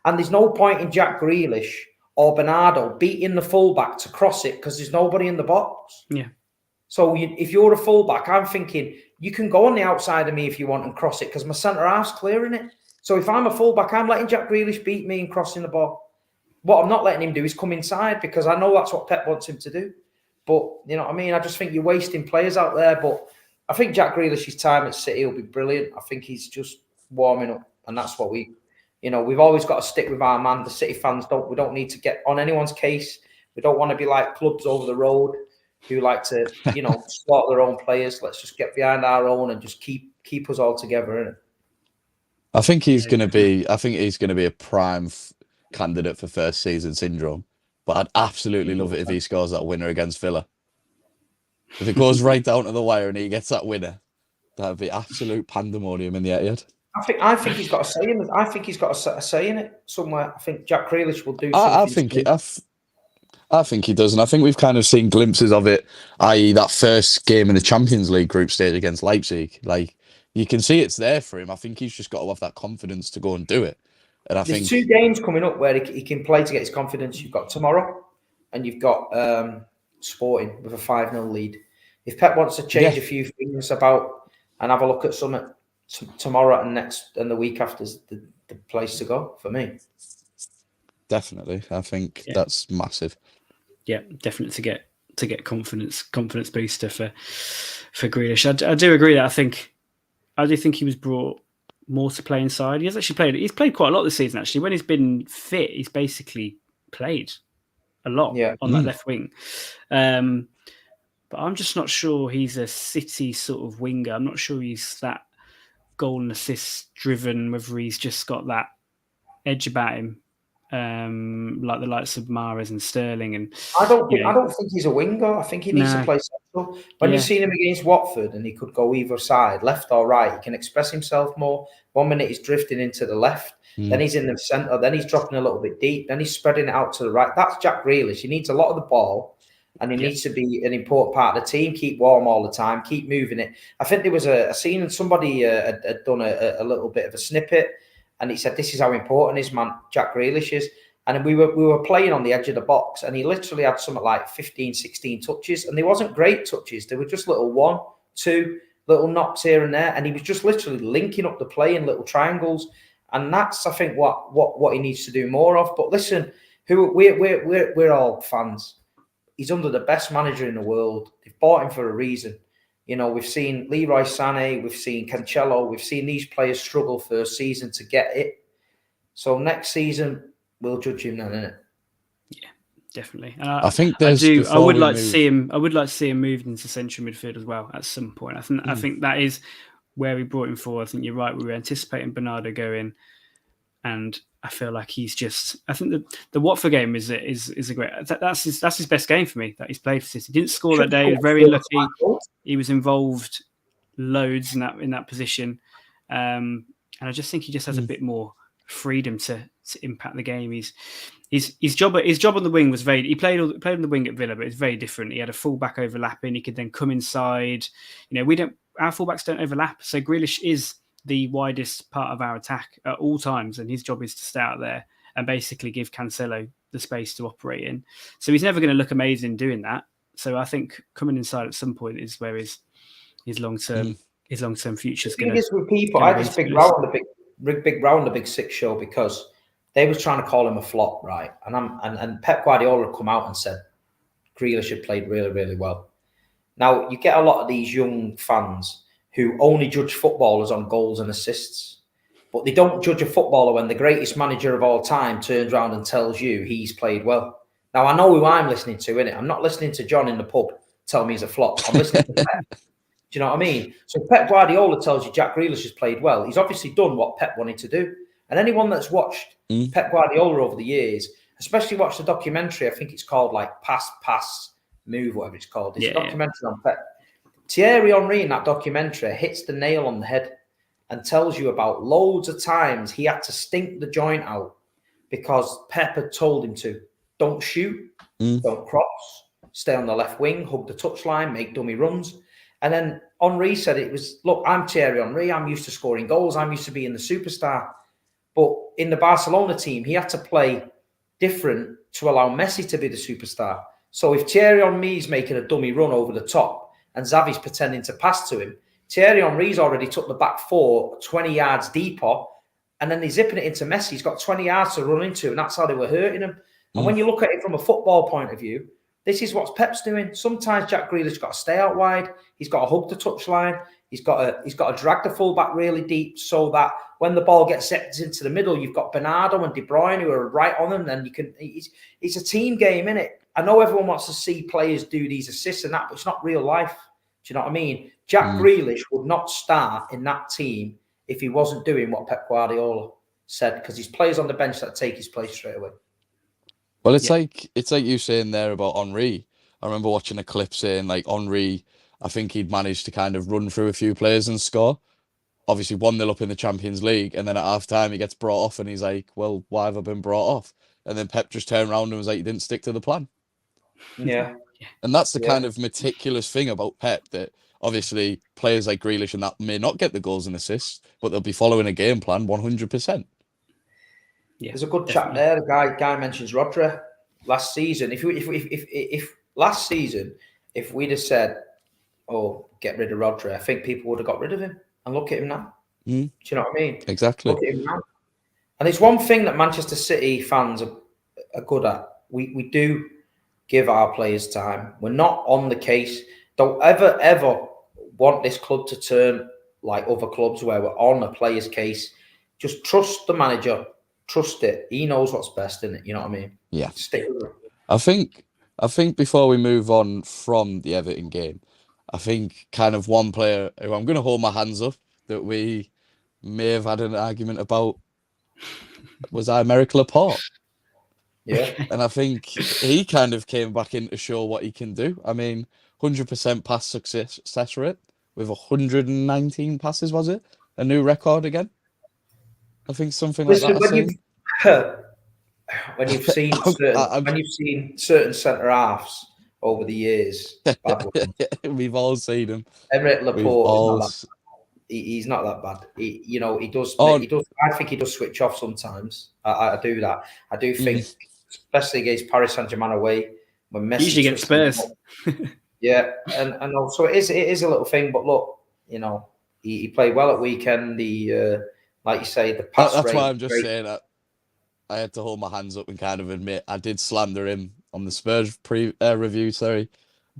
And there's no point in Jack Grealish or Bernardo beating the fullback to cross it because there's nobody in the box. Yeah. So if you're a fullback, I'm thinking you can go on the outside of me if you want and cross it because my centre half's clearing it. So if I'm a fullback, I'm letting Jack Grealish beat me and crossing the ball. What I'm not letting him do is come inside because I know that's what Pep wants him to do. But, you know what I mean? I just think you're wasting players out there. But I think Jack Grealish's time at City will be brilliant. I think he's just warming up. And that's what we've always got to stick with our man. The City fans we don't need to get on anyone's case. We don't want to be like clubs over the road who like to, slaughter their own players. Let's just get behind our own and just keep us all together, innit? I think he's going to be a prime candidate for first season syndrome. But I'd absolutely love it if he scores that winner against Villa. If it goes right down to the wire and he gets that winner, that'd be absolute pandemonium in the Etihad. I think he's got a say in it. I think he's got a say in it somewhere. I think Jack Grealish will do something. I think he does, and I think we've kind of seen glimpses of it, i.e. that first game in the Champions League group stage against Leipzig. Like, you can see it's there for him. I think he's just got to have that confidence to go and do it. And There's 2 games coming up where he can play to get his confidence. You've got tomorrow and you've got Sporting with a 5-0 lead. If Pep wants to change a few things about and have a look at something tomorrow and the week after is the place to go for me. Definitely. I think that's massive. Yeah, definitely to get confidence booster for Grealish. I do agree that I do think he was brought more to play inside. He's played quite a lot this season, actually. When he's been fit, he's basically played a lot on that left wing. But I'm just not sure he's a City sort of winger. I'm not sure he's that goal and assist driven, whether he's just got that edge about him, like the likes of Mahrez and Sterling. And I don't think he's a winger. I think he needs to play central. When you've seen him against Watford and he could go either side, left or right, he can express himself more. 1 minute he's drifting into the left, then he's in the centre, then he's dropping a little bit deep, then he's spreading it out to the right. That's Jack Grealish. He needs a lot of the ball, and he needs to be an important part of the team. Keep warm all the time, keep moving it. I think there was a scene and somebody had done a little bit of a snippet, and he said, "This is how important his man Jack Grealish is." And we were playing on the edge of the box, and he literally had something like 15, 16 touches, and they wasn't great touches. They were just little 1, 2 little knocks here and there, and he was just literally linking up the play in little triangles. And that's, I think, what he needs to do more of. But listen, we're all fans. He's under the best manager in the world. They've bought him for a reason. You know, we've seen Leroy Sané, we've seen Cancelo, we've seen these players struggle first season to get it. So next season, we'll judge him then, innit? Yeah, definitely. I think I would like to see him moved into central midfield as well at some point. I think that is where we brought him for. I think you're right. We were anticipating Bernardo going, and I feel like he's just. I think the Watford game is a great. That's his best game for me that he's played for City. He didn't score that day. He was very lucky. He was involved loads in that position, and I just think he just has a bit more freedom to impact the game. His job on the wing was very. He played on the wing at Villa, but it's very different. He had a fullback overlapping. He could then come inside. You know, our fullbacks don't overlap, so Grealish is the widest part of our attack at all times, and his job is to stay out there and basically give Cancelo the space to operate in. So he's never going to look amazing doing that. So I think coming inside at some point is where his long term future is going to. With people, I just big row on the Big Six show because they was trying to call him a flop, right? And Pep Guardiola come out and said Grealish had played really, really well. Now, you get a lot of these young fans who only judge footballers on goals and assists, but they don't judge a footballer when the greatest manager of all time turns around and tells you he's played well. Now, I know who I'm listening to, innit? I'm not listening to John in the pub tell me he's a flop. I'm listening to Pep. Do you know what I mean? So Pep Guardiola tells you Jack Grealish has played well. He's obviously done what Pep wanted to do. And anyone that's watched Pep Guardiola over the years, especially watched the documentary, I think it's called like Pass, Move, whatever it's called. It's a documentary on Pep. Thierry Henry in that documentary hits the nail on the head and tells you about loads of times he had to stink the joint out because Pep had told him to. Don't shoot, don't cross, stay on the left wing, hug the touchline, make dummy runs. And then Henry said it was, look, I'm Thierry Henry. I'm used to scoring goals. I'm used to being the superstar. But in the Barcelona team, he had to play different to allow Messi to be the superstar. So if Thierry Henry's making a dummy run over the top and Xavi's pretending to pass to him, Thierry Henry's already took the back four 20 yards deeper, and then he's zipping it into Messi. He's got 20 yards to run into, and that's how they were hurting him. And when you look at it from a football point of view, this is what Pep's doing. Sometimes Jack Grealish's got to stay out wide. He's got to hug the touchline. He's got to drag the fullback really deep so that when the ball gets set into the middle, you've got Bernardo and De Bruyne who are right on them. Then you can. It's a team game, isn't it? I know everyone wants to see players do these assists and that, but it's not real life. Do you know what I mean? Jack Grealish would not start in that team if he wasn't doing what Pep Guardiola said, because he's players on the bench that take his place straight away. Well, it's like you saying there about Henry. I remember watching a clip saying like Henry, I think he'd managed to kind of run through a few players and score. Obviously 1-0 up in the Champions League, and then at half time he gets brought off and he's like, well, why have I been brought off? And then Pep just turned around and was like, you didn't stick to the plan. Yeah. And that's the kind of meticulous thing about Pep, that obviously players like Grealish and that may not get the goals and assists, but they'll be following a game plan 100%. Yeah, there's a good chat there. The guy mentions Rodri last season. If last season, if we'd have said, "Oh, get rid of Rodri," I think people would have got rid of him. And look at him now. Do you know what I mean? Exactly. Look at him now. And it's one thing that Manchester City fans are good at. We do give our players time. We're not on the case. Don't ever want this club to turn like other clubs where we're on a player's case. Just trust the manager. Trust it. He knows what's best in it. You know what I mean? Yeah. Stick with it. I think before we move on from the Everton game, I think kind of one player who I'm going to hold my hands up that we may have had an argument about, was I Merrick Laporte? Yeah. And I think he kind of came back in to show what he can do. I mean, 100% pass success rate with 119 passes, was it? A new record again? I think something like Listen, that. when you've seen certain centre halves over the years, bad ones. We've all seen him. Emerick We've Laporte is all. not that. He's not that bad. He does. Oh. He does. I think he does switch off sometimes. I do that. I do think, especially against Paris Saint-Germain away, when Messi usually against Spurs. Yeah, and also it is a little thing. But look, he played well at weekend. The like you say, the pass rate. That's why I'm just saying that. I had to hold my hands up and kind of admit I did slander him on the Spurs review,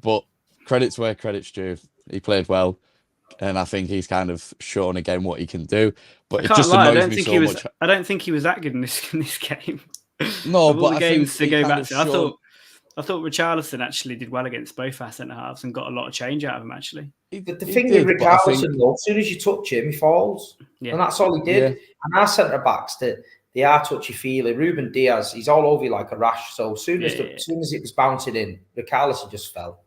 but credit's where credit's due. He played well, and I think he's kind of shown again what he can do. But it just annoys me so much. I don't think he was that good in this game. No, but I think to go back to, I thought Richarlison actually did well against both our centre halves and got a lot of change out of him. Actually, the thing with Richarlison, though, as soon as you touch him, he falls, and that's all he did. Yeah. And our centre backs, they are touchy-feely. Ruben Diaz, he's all over you like a rash. So as soon as it was bouncing in, Richarlison just fell.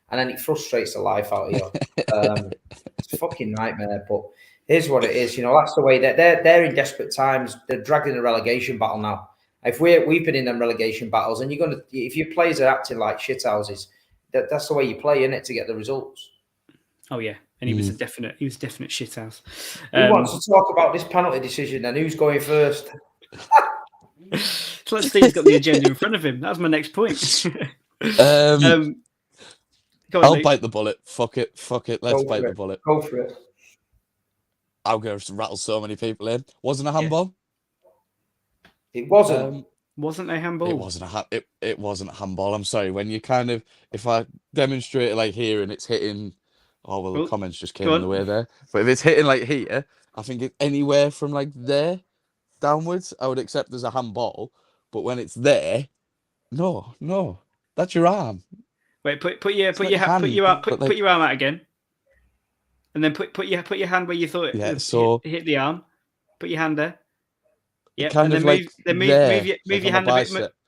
And then it frustrates the life out of you. It's a fucking nightmare. But here's what it is. That's the way they're in desperate times. They're dragged in a relegation battle now. If we've been in them relegation battles, and if your players are acting like shithouses, that's the way you play, innit, to get the results. Oh yeah. And he was definite shithouse. Who wants to talk about this penalty decision and who's going first? So Steve's got the agenda in front of him. That was my next point. I'll bite the bullet. Fuck it. Let's bite the bullet. Go for it. I'm going to rattle so many people in. Wasn't a handball? It wasn't. Wasn't a handball? It wasn't a handball. I'm sorry. When you kind of, if I demonstrate it like here and it's hitting, the comments just came in the way there. But if it's hitting like here, I think it's anywhere from like there downwards, I would accept as a handball. But when it's there, no, that's your arm. Wait, put your arm out again, and then put your hand where you thought it hit the arm. Put your hand there. Yeah, and then move your hand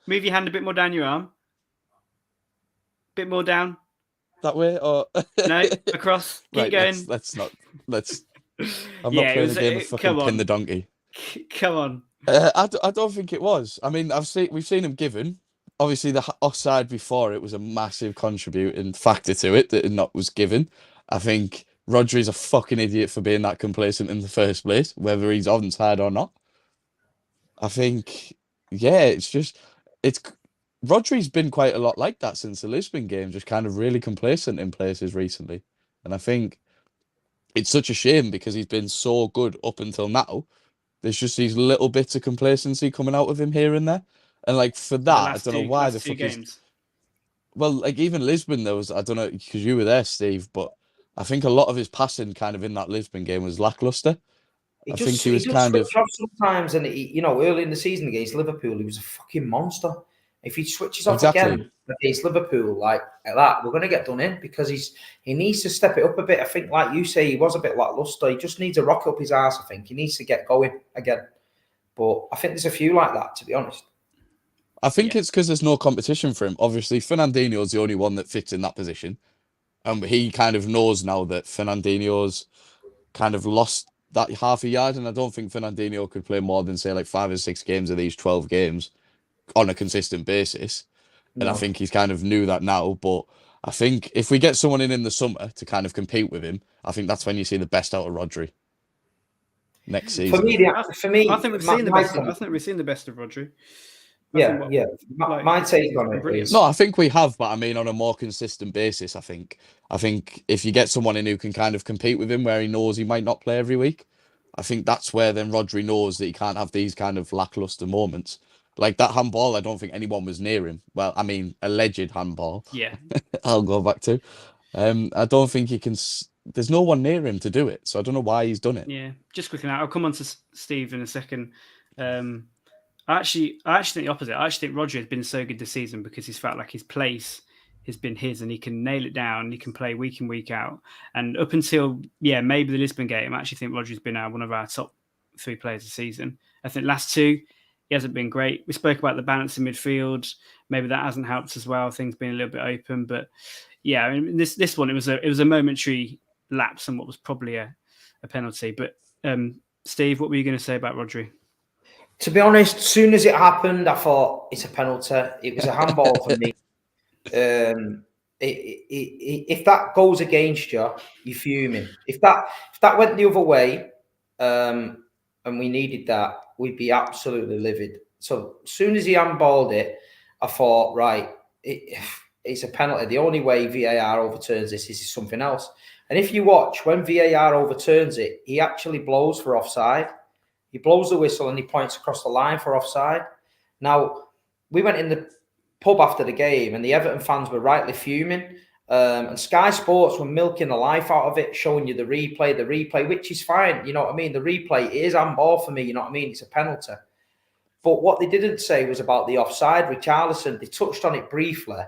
move your hand a bit more down your arm. Bit more down. That way, or no, across. Keep going. Let's not. I'm not playing the game of fucking pin the donkey. Come on. I don't think it was. I mean, we've seen him given. Obviously, the offside before it was a massive contributing factor to it that it was given. I think Rodri's a fucking idiot for being that complacent in the first place, whether he's onside or not. I think, Rodri's been quite a lot like that since the Lisbon game, just kind of really complacent in places recently. And I think it's such a shame because he's been so good up until now. There's just these little bits of complacency coming out of him here and there. And like for that, I don't know why the fuck he's... Well, like even Lisbon, there was, I don't know, because you were there, Steve, but I think a lot of his passing kind of in that Lisbon game was lackluster. I think he was kind of sometimes, and early in the season against Liverpool, he was a fucking monster. If he switches off again against Liverpool like that, we're going to get done in because he needs to step it up a bit. I think, like you say, he was a bit lackluster. He just needs to rock up his ass. I think he needs to get going again. But I think there's a few like that, to be honest. I think it's because there's no competition for him. Obviously, Fernandinho's the only one that fits in that position. And he kind of knows now that Fernandinho's kind of lost that half a yard. And I don't think Fernandinho could play more than, say, like 5 or 6 games of these 12 games on a consistent basis. And I think he's kind of knew that now. But I think if we get someone in the summer to kind of compete with him, I think that's when you see the best out of Rodri next season. For me, I think we've seen the best. I think we've seen the best of Rodri. My take on it is... No, I think we have, but I mean on a more consistent basis. I think if you get someone in who can kind of compete with him, where he knows he might not play every week, I think that's where then Rodri knows that he can't have these kind of lackluster moments. Like that handball, I don't think anyone was near him. Well, I mean, alleged handball. Yeah. I'll go back to. I don't think he can... There's no one near him to do it, so I don't know why he's done it. Yeah, just quickly now. I'll come on to Steve in a second. I actually think the opposite. I actually think Rodri has been so good this season because he's felt like his place has been his, and he can nail it down. He can play week in, week out. And up until, maybe the Lisbon game, I actually think Rodri's been one of our top 3 players this season. I think last 2, he hasn't been great. We spoke about the balance in midfield. Maybe that hasn't helped as well. Things being a little bit open, but I mean, this one, it was a momentary lapse and what was probably a penalty. But Steve, what were you going to say about Rodri? To be honest, as soon as it happened, I thought it's a penalty. It was a handball for me. If that goes against you, you're fuming. If that went the other way, and we needed that, we'd be absolutely livid. So as soon as he handballed it, I thought, right, it's a penalty. The only way VAR overturns this is something else. And if you watch, when VAR overturns it, he actually blows for offside. He blows the whistle and he points across the line for offside. Now, we went in the pub after the game and the Everton fans were rightly fuming. And Sky Sports were milking the life out of it, showing you the replay, which is fine. You know what I mean? The replay is handball for me. You know what I mean? It's a penalty. But what they didn't say was about the offside. Richarlison, they touched on it briefly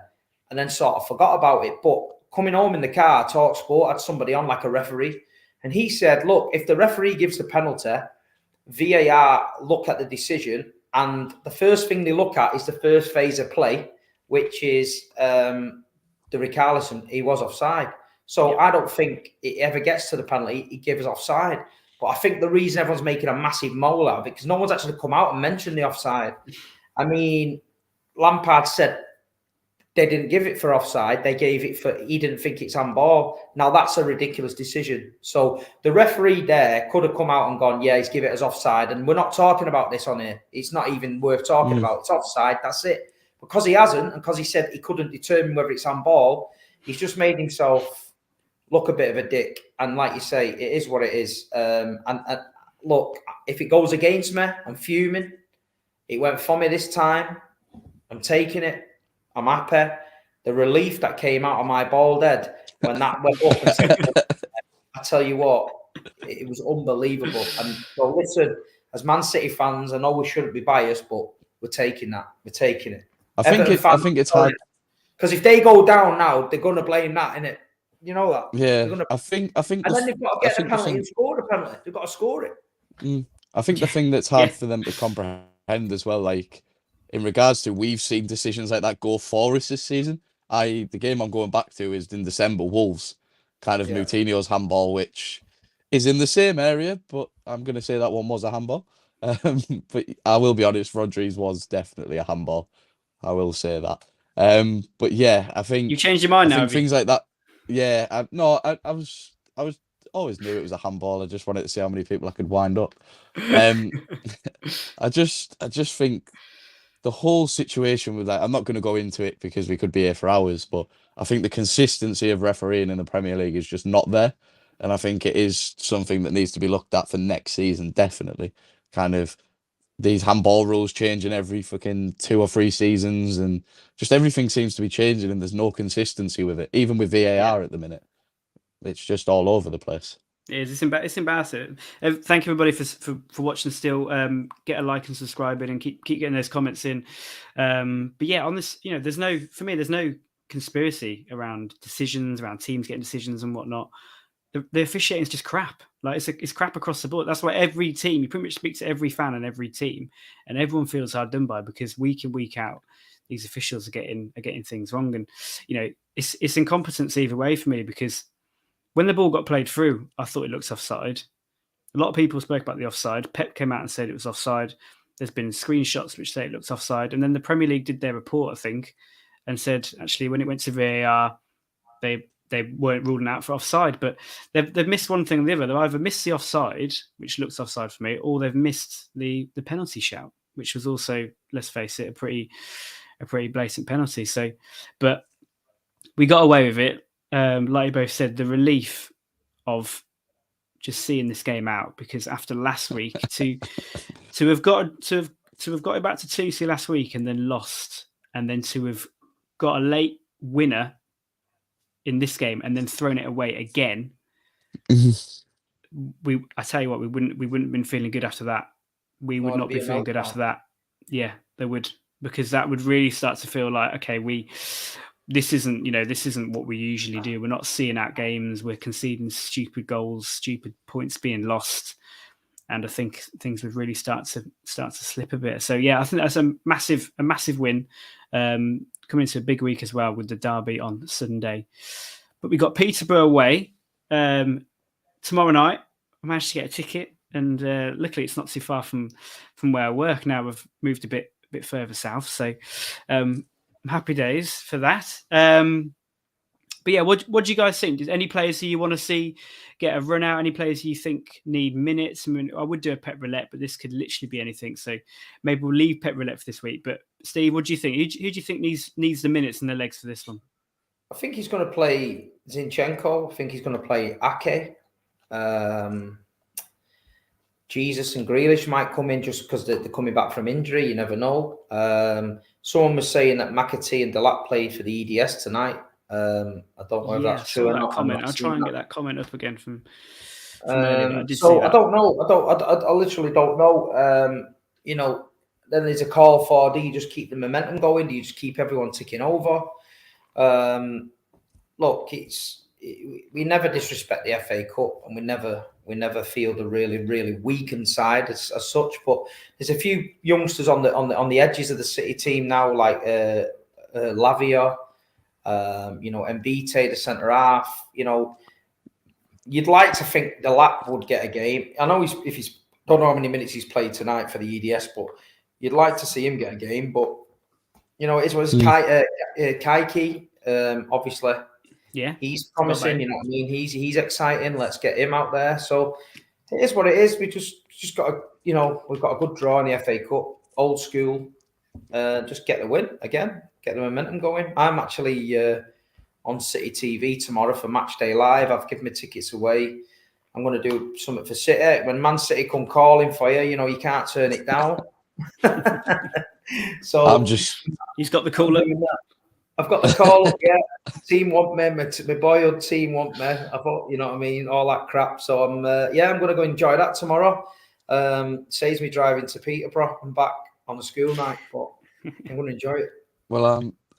and then sort of forgot about it. But coming home in the car, Talk Sport had somebody on like a referee. And he said, look, if the referee gives the penalty, VAR look at the decision, and the first thing they look at is the first phase of play, which is the Richarlison. He was offside. So I don't think it ever gets to the penalty. He gives offside. But I think the reason everyone's making a massive mole out of it, because no one's actually come out and mentioned the offside. I mean, Lampard said they didn't give it for offside. They gave it for, he didn't think it's handball. Now, that's a ridiculous decision. So the referee there could have come out and gone, yeah, he's give it as offside. And we're not talking about this on here. It's not even worth talking about. It's offside. That's it. Because he hasn't, and because he said he couldn't determine whether it's handball, he's just made himself look a bit of a dick. And like you say, it is what it is. And look, if it goes against me, I'm fuming. It went for me this time. I'm taking it. I'm happy. The relief that came out of my bald head when that went up and said, I tell you what, it was unbelievable. And so listen, as Man City fans, I know we shouldn't be biased, but we're taking that. We're taking it. I think it's hard. Because if they go down now, they're going to blame that, innit? You know that? Yeah, I think. And then they've got to get the penalty and score the penalty. They've got to score it. I think the thing that's hard for them to comprehend as well, like in regards to, we've seen decisions like that go for us this season. The game I'm going back to is in December, Wolves, kind of Moutinho's handball, which is in the same area, but I'm going to say that one was a handball. But I will be honest, Rodri's was definitely a handball. I will say that. But yeah, I think you changed your mind now. Things like that. Yeah, I was always knew it was a handball. I just wanted to see how many people I could wind up. I just think the whole situation with that, I'm not going to go into it because we could be here for hours, but I think the consistency of refereeing in the Premier League is just not there. And I think it is something that needs to be looked at for next season, definitely. Kind of these handball rules changing every fucking 2 or 3 seasons, and just everything seems to be changing and there's no consistency with it, even with VAR at the minute. It's just all over the place. It's embarrassing. Thank you everybody for watching still. Get a like and subscribe and keep getting those comments in. But yeah, on this, there's no conspiracy around decisions, around teams getting decisions and whatnot. The officiating is just crap. Like it's crap across the board. That's why every team, you pretty much speak to every fan and every team, and everyone feels hard done by, because week in, week out, these officials are getting things wrong. And it's incompetence either way for me, because when the ball got played through, I thought it looked offside. A lot of people spoke about the offside. Pep came out and said it was offside. There's been screenshots which say it looks offside. And then the Premier League did their report, I think, and said, actually, when it went to VAR, they weren't ruling out for offside. But they've missed one thing or the other. They've either missed the offside, which looks offside for me, or they've missed the penalty shout, which was also, let's face it, a pretty blatant penalty. So, but we got away with it. Like you both said, the relief of just seeing this game out, because after last week to have got it back to 2-2 last week and then lost, and then to have got a late winner in this game and then thrown it away again, I tell you what, we wouldn't have been feeling good after that. We would not be feeling good after that. Yeah, they would, because that would really start to feel like, okay, we this isn't what we usually do. We're not seeing out games. We're conceding stupid goals, stupid points being lost. And I think things would really start to slip a bit. So yeah, I think that's a massive win. Coming into a big week as well with the derby on Sunday. But we got Peterborough away tomorrow night. I managed to get a ticket, and luckily it's not too far from where I work now. We've moved a bit further south, so happy days for that. But yeah, what do you guys think? Is any players who you want to see get a run out? Any players you think need minutes? I mean, I would do a Pep Roulette, but this could literally be anything. So maybe we'll leave Pep Roulette for this week. But Steve, what do you think? Who do you think needs the minutes and the legs for this one? I think he's going to play Zinchenko. I think he's going to play Ake. Jesus and Grealish might come in just because they're coming back from injury. You never know. Someone was saying that McAtee and Delap played for the EDS tonight. I don't know if that's true or not. I'll try and get that comment up again from earlier. I don't know. I literally don't know. Then there's a call for: do you just keep the momentum going? Do you just keep everyone ticking over? Look, we never disrespect the FA Cup, and we never feel the really weakened side as such. But there's a few youngsters on the edges of the City team now, like Lavia. Mbite, the centre half. You'd like to think the Lap would get a game. I know if don't know how many minutes he's played tonight for the EDS, but you'd like to see him get a game. But it was Kaiki. Obviously, yeah, he's promising. You know what I mean? He's exciting. Let's get him out there. So it is what it is. We just got we've got a good draw in the FA Cup, old school. Just get the win again. Get the momentum going. I'm actually on City TV tomorrow for Match Day Live. I've given my tickets away. I'm going to do something for City. When Man City come calling for you, you can't turn it down. So he's got the call up. I've got the call up. Yeah, team want me. My boyhood team want me. I thought, you know what I mean, all that crap. So I'm going to go enjoy that tomorrow. Saves me driving to Peterborough and back on the school night, but I'm going to enjoy it. Well,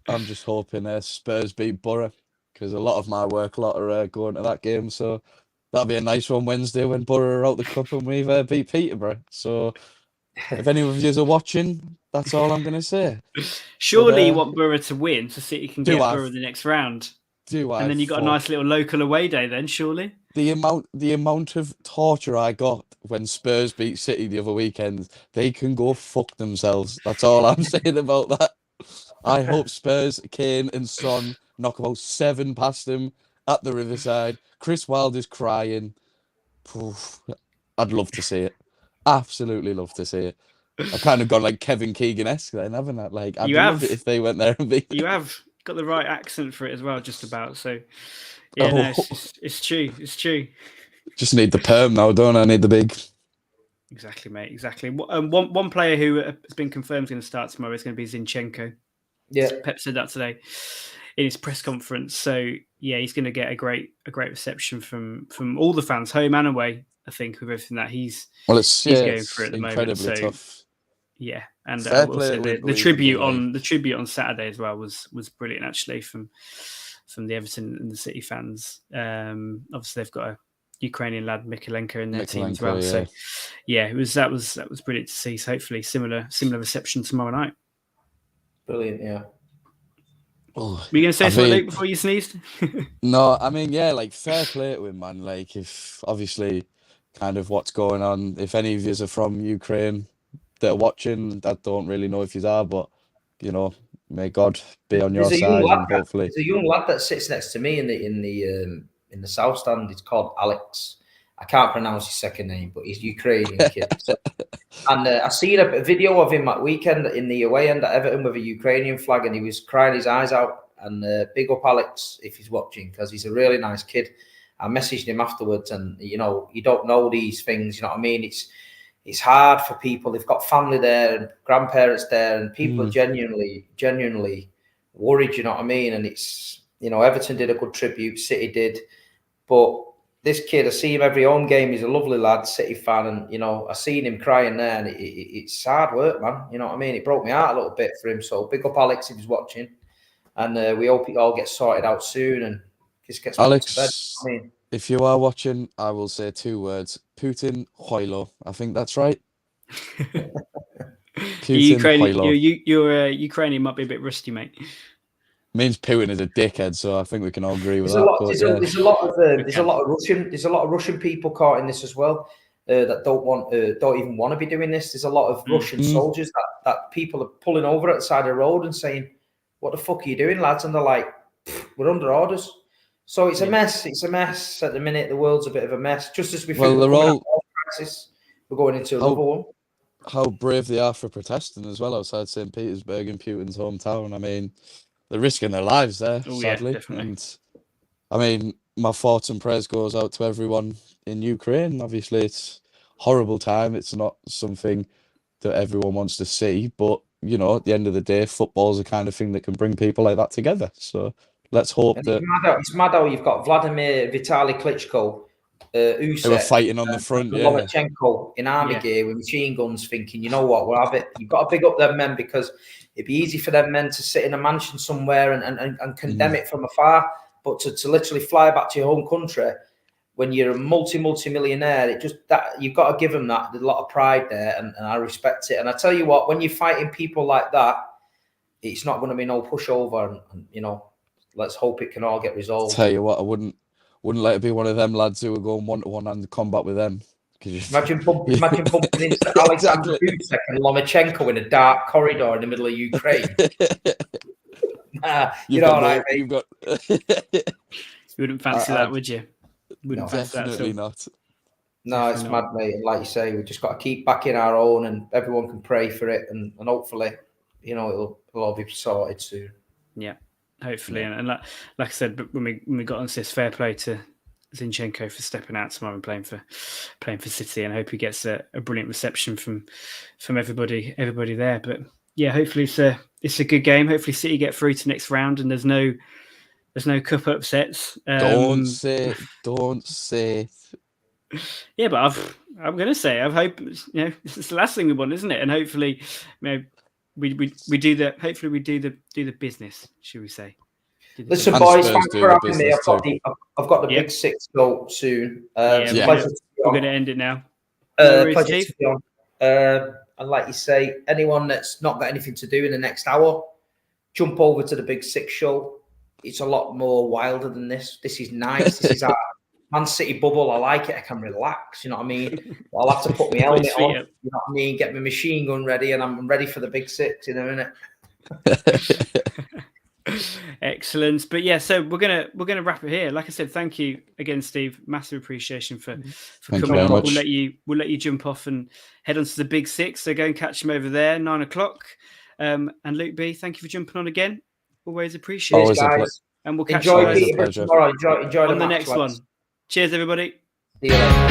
I'm just hoping Spurs beat Borough, because a lot of my work lot are going to that game. So that'll be a nice one Wednesday when Borough are out the cup and we've beat Peterborough. So if any of you are watching, that's all I'm going to say. Surely you want Borough to win so City can get Borough the next round. And then you got a nice little local away day then, surely? The amount of torture I got when Spurs beat City the other weekend, they can go fuck themselves. That's all I'm saying about that. I hope Spurs, Kane and Son knock about 7 past them at the Riverside. Chris Wilder's crying. I'd love to see it. Absolutely love to see it. I've kind of gone like Kevin Keegan-esque then, haven't I? Like, I'd love it if they went there and beat them. You have got the right accent for it as well, just about. So, yeah, no, it's true. It's true. Just need the perm now, don't I? Need the big... Exactly, mate. Exactly. One player who has been confirmed is going to start tomorrow is going to be Zinchenko. Yeah, Pep said that today in his press conference. So yeah, he's going to get a great reception from all the fans, home and away. I think with everything that he's going for at the moment. So tough. yeah, and the tribute on Saturday as well was brilliant actually from the Everton and the City fans. Obviously they've got a Ukrainian lad Mikolenko in their team as well. Yeah. So yeah, that was brilliant to see. So hopefully similar reception tomorrow night. Brilliant, yeah. Oh, were you going to say something, Luke, before you sneezed? No, I mean, yeah, like fair play to him, man. Like, if obviously kind of what's going on, if any of you are from Ukraine that are watching, I don't really know if you are, but may God be on your side, and hopefully. There's a young lad that sits next to me in the south stand. It's called Alex. I can't pronounce his second name, but he's a Ukrainian kid. And I seen a video of him at weekend in the away end at Everton with a Ukrainian flag, and he was crying his eyes out. And big up Alex if he's watching, because he's a really nice kid. I messaged him afterwards, and you don't know these things. You know what I mean? It's hard for people. They've got family there and grandparents there, and people are genuinely worried. You know what I mean? And it's Everton did a good tribute, City did, but this kid, I see him every home game. He's a lovely lad, City fan, and I seen him crying there, and it's hard work, man. You know what I mean? It broke me heart a little bit for him. So big up Alex if he's watching. and we hope it all gets sorted out soon and just gets Alex, put to bed. I mean, if you are watching, I will say 2 words: Putin, Hoylo. I think that's right. Putin, Hoylo. Your Ukrainian might be a bit rusty, mate. Means Putin is a dickhead, so I think we can all agree with there's that. There's a lot of Russian people caught in this as well that don't even want to be doing this. There's a lot of Russian soldiers that people are pulling over at the side of the road and saying, "What the fuck are you doing, lads?" And they're like, "We're under orders." So it's a mess. It's a mess at the minute. The world's a bit of a mess. Just as we think crisis, we're going into another one. How brave they are for protesting as well outside St. Petersburg in Putin's hometown. I mean, they're risking their lives there, sadly. Yeah, and I mean, my thoughts and prayers goes out to everyone in Ukraine. Obviously, it's a horrible time. It's not something that everyone wants to see, but you know, at the end of the day, football's the kind of thing that can bring people like that together. So let's hope that it's mad how you've got Vladimir Vitaly Klitschko, they were fighting on the front, Lomachenko in army gear with machine guns, thinking, you know what, we'll have it. You've got to big up them men, because it'd be easy for them men to sit in a mansion somewhere and condemn it from afar, but to literally fly back to your home country when you're a multi-millionaire, you've got to give them that. There's a lot of pride there, and I respect it. And I tell you what, when you're fighting people like that, it's not going to be no pushover, and you know, let's hope it can all get resolved. Tell you what, I wouldn't let it be one of them lads who are going 1-to-1 and combat with them. Imagine bumping into Alexander Usyk and Lomachenko in a dark corridor in the middle of Ukraine. You know what I mean? You wouldn't fancy that, would you? Definitely not. No, it's mad, mate. And like you say, we just got to keep backing our own, and everyone can pray for it, and hopefully, you know, it'll all be sorted soon. Yeah, hopefully. And like I said, when we got on this, fair play to Zinchenko for stepping out tomorrow and playing for City, and I hope he gets a brilliant reception from everybody there. But yeah, hopefully it's a good game. Hopefully City get through to next round, and there's no cup upsets. Don't say it. Yeah, but I'm going to say, I hope, you know, it's the last thing we want, isn't it? And hopefully, you know, we do the. Hopefully, we do the business. Should we say? Listen, boys, thanks for having me. I've got the big 6 goal soon. We're going to end it now. Pleasure to be on. And like you say, anyone that's not got anything to do in the next hour, jump over to the Big 6 show. It's a lot more wilder than this. This is nice. This is our Man City bubble. I like it. I can relax. You know what I mean? I'll have to put my helmet on. You know what I mean? Get my machine gun ready, and I'm ready for the Big 6 in a minute. Excellent. But yeah, so we're gonna wrap it here. Like I said, thank you again, Steve. Massive appreciation for coming on. We'll let you jump off and head on to the Big 6. So go and catch him over there, 9 o'clock. And Luke B, thank you for jumping on again. Always appreciate it, guys. And we'll catch you guys tomorrow. Enjoy on the next one. Cheers, everybody. See you later.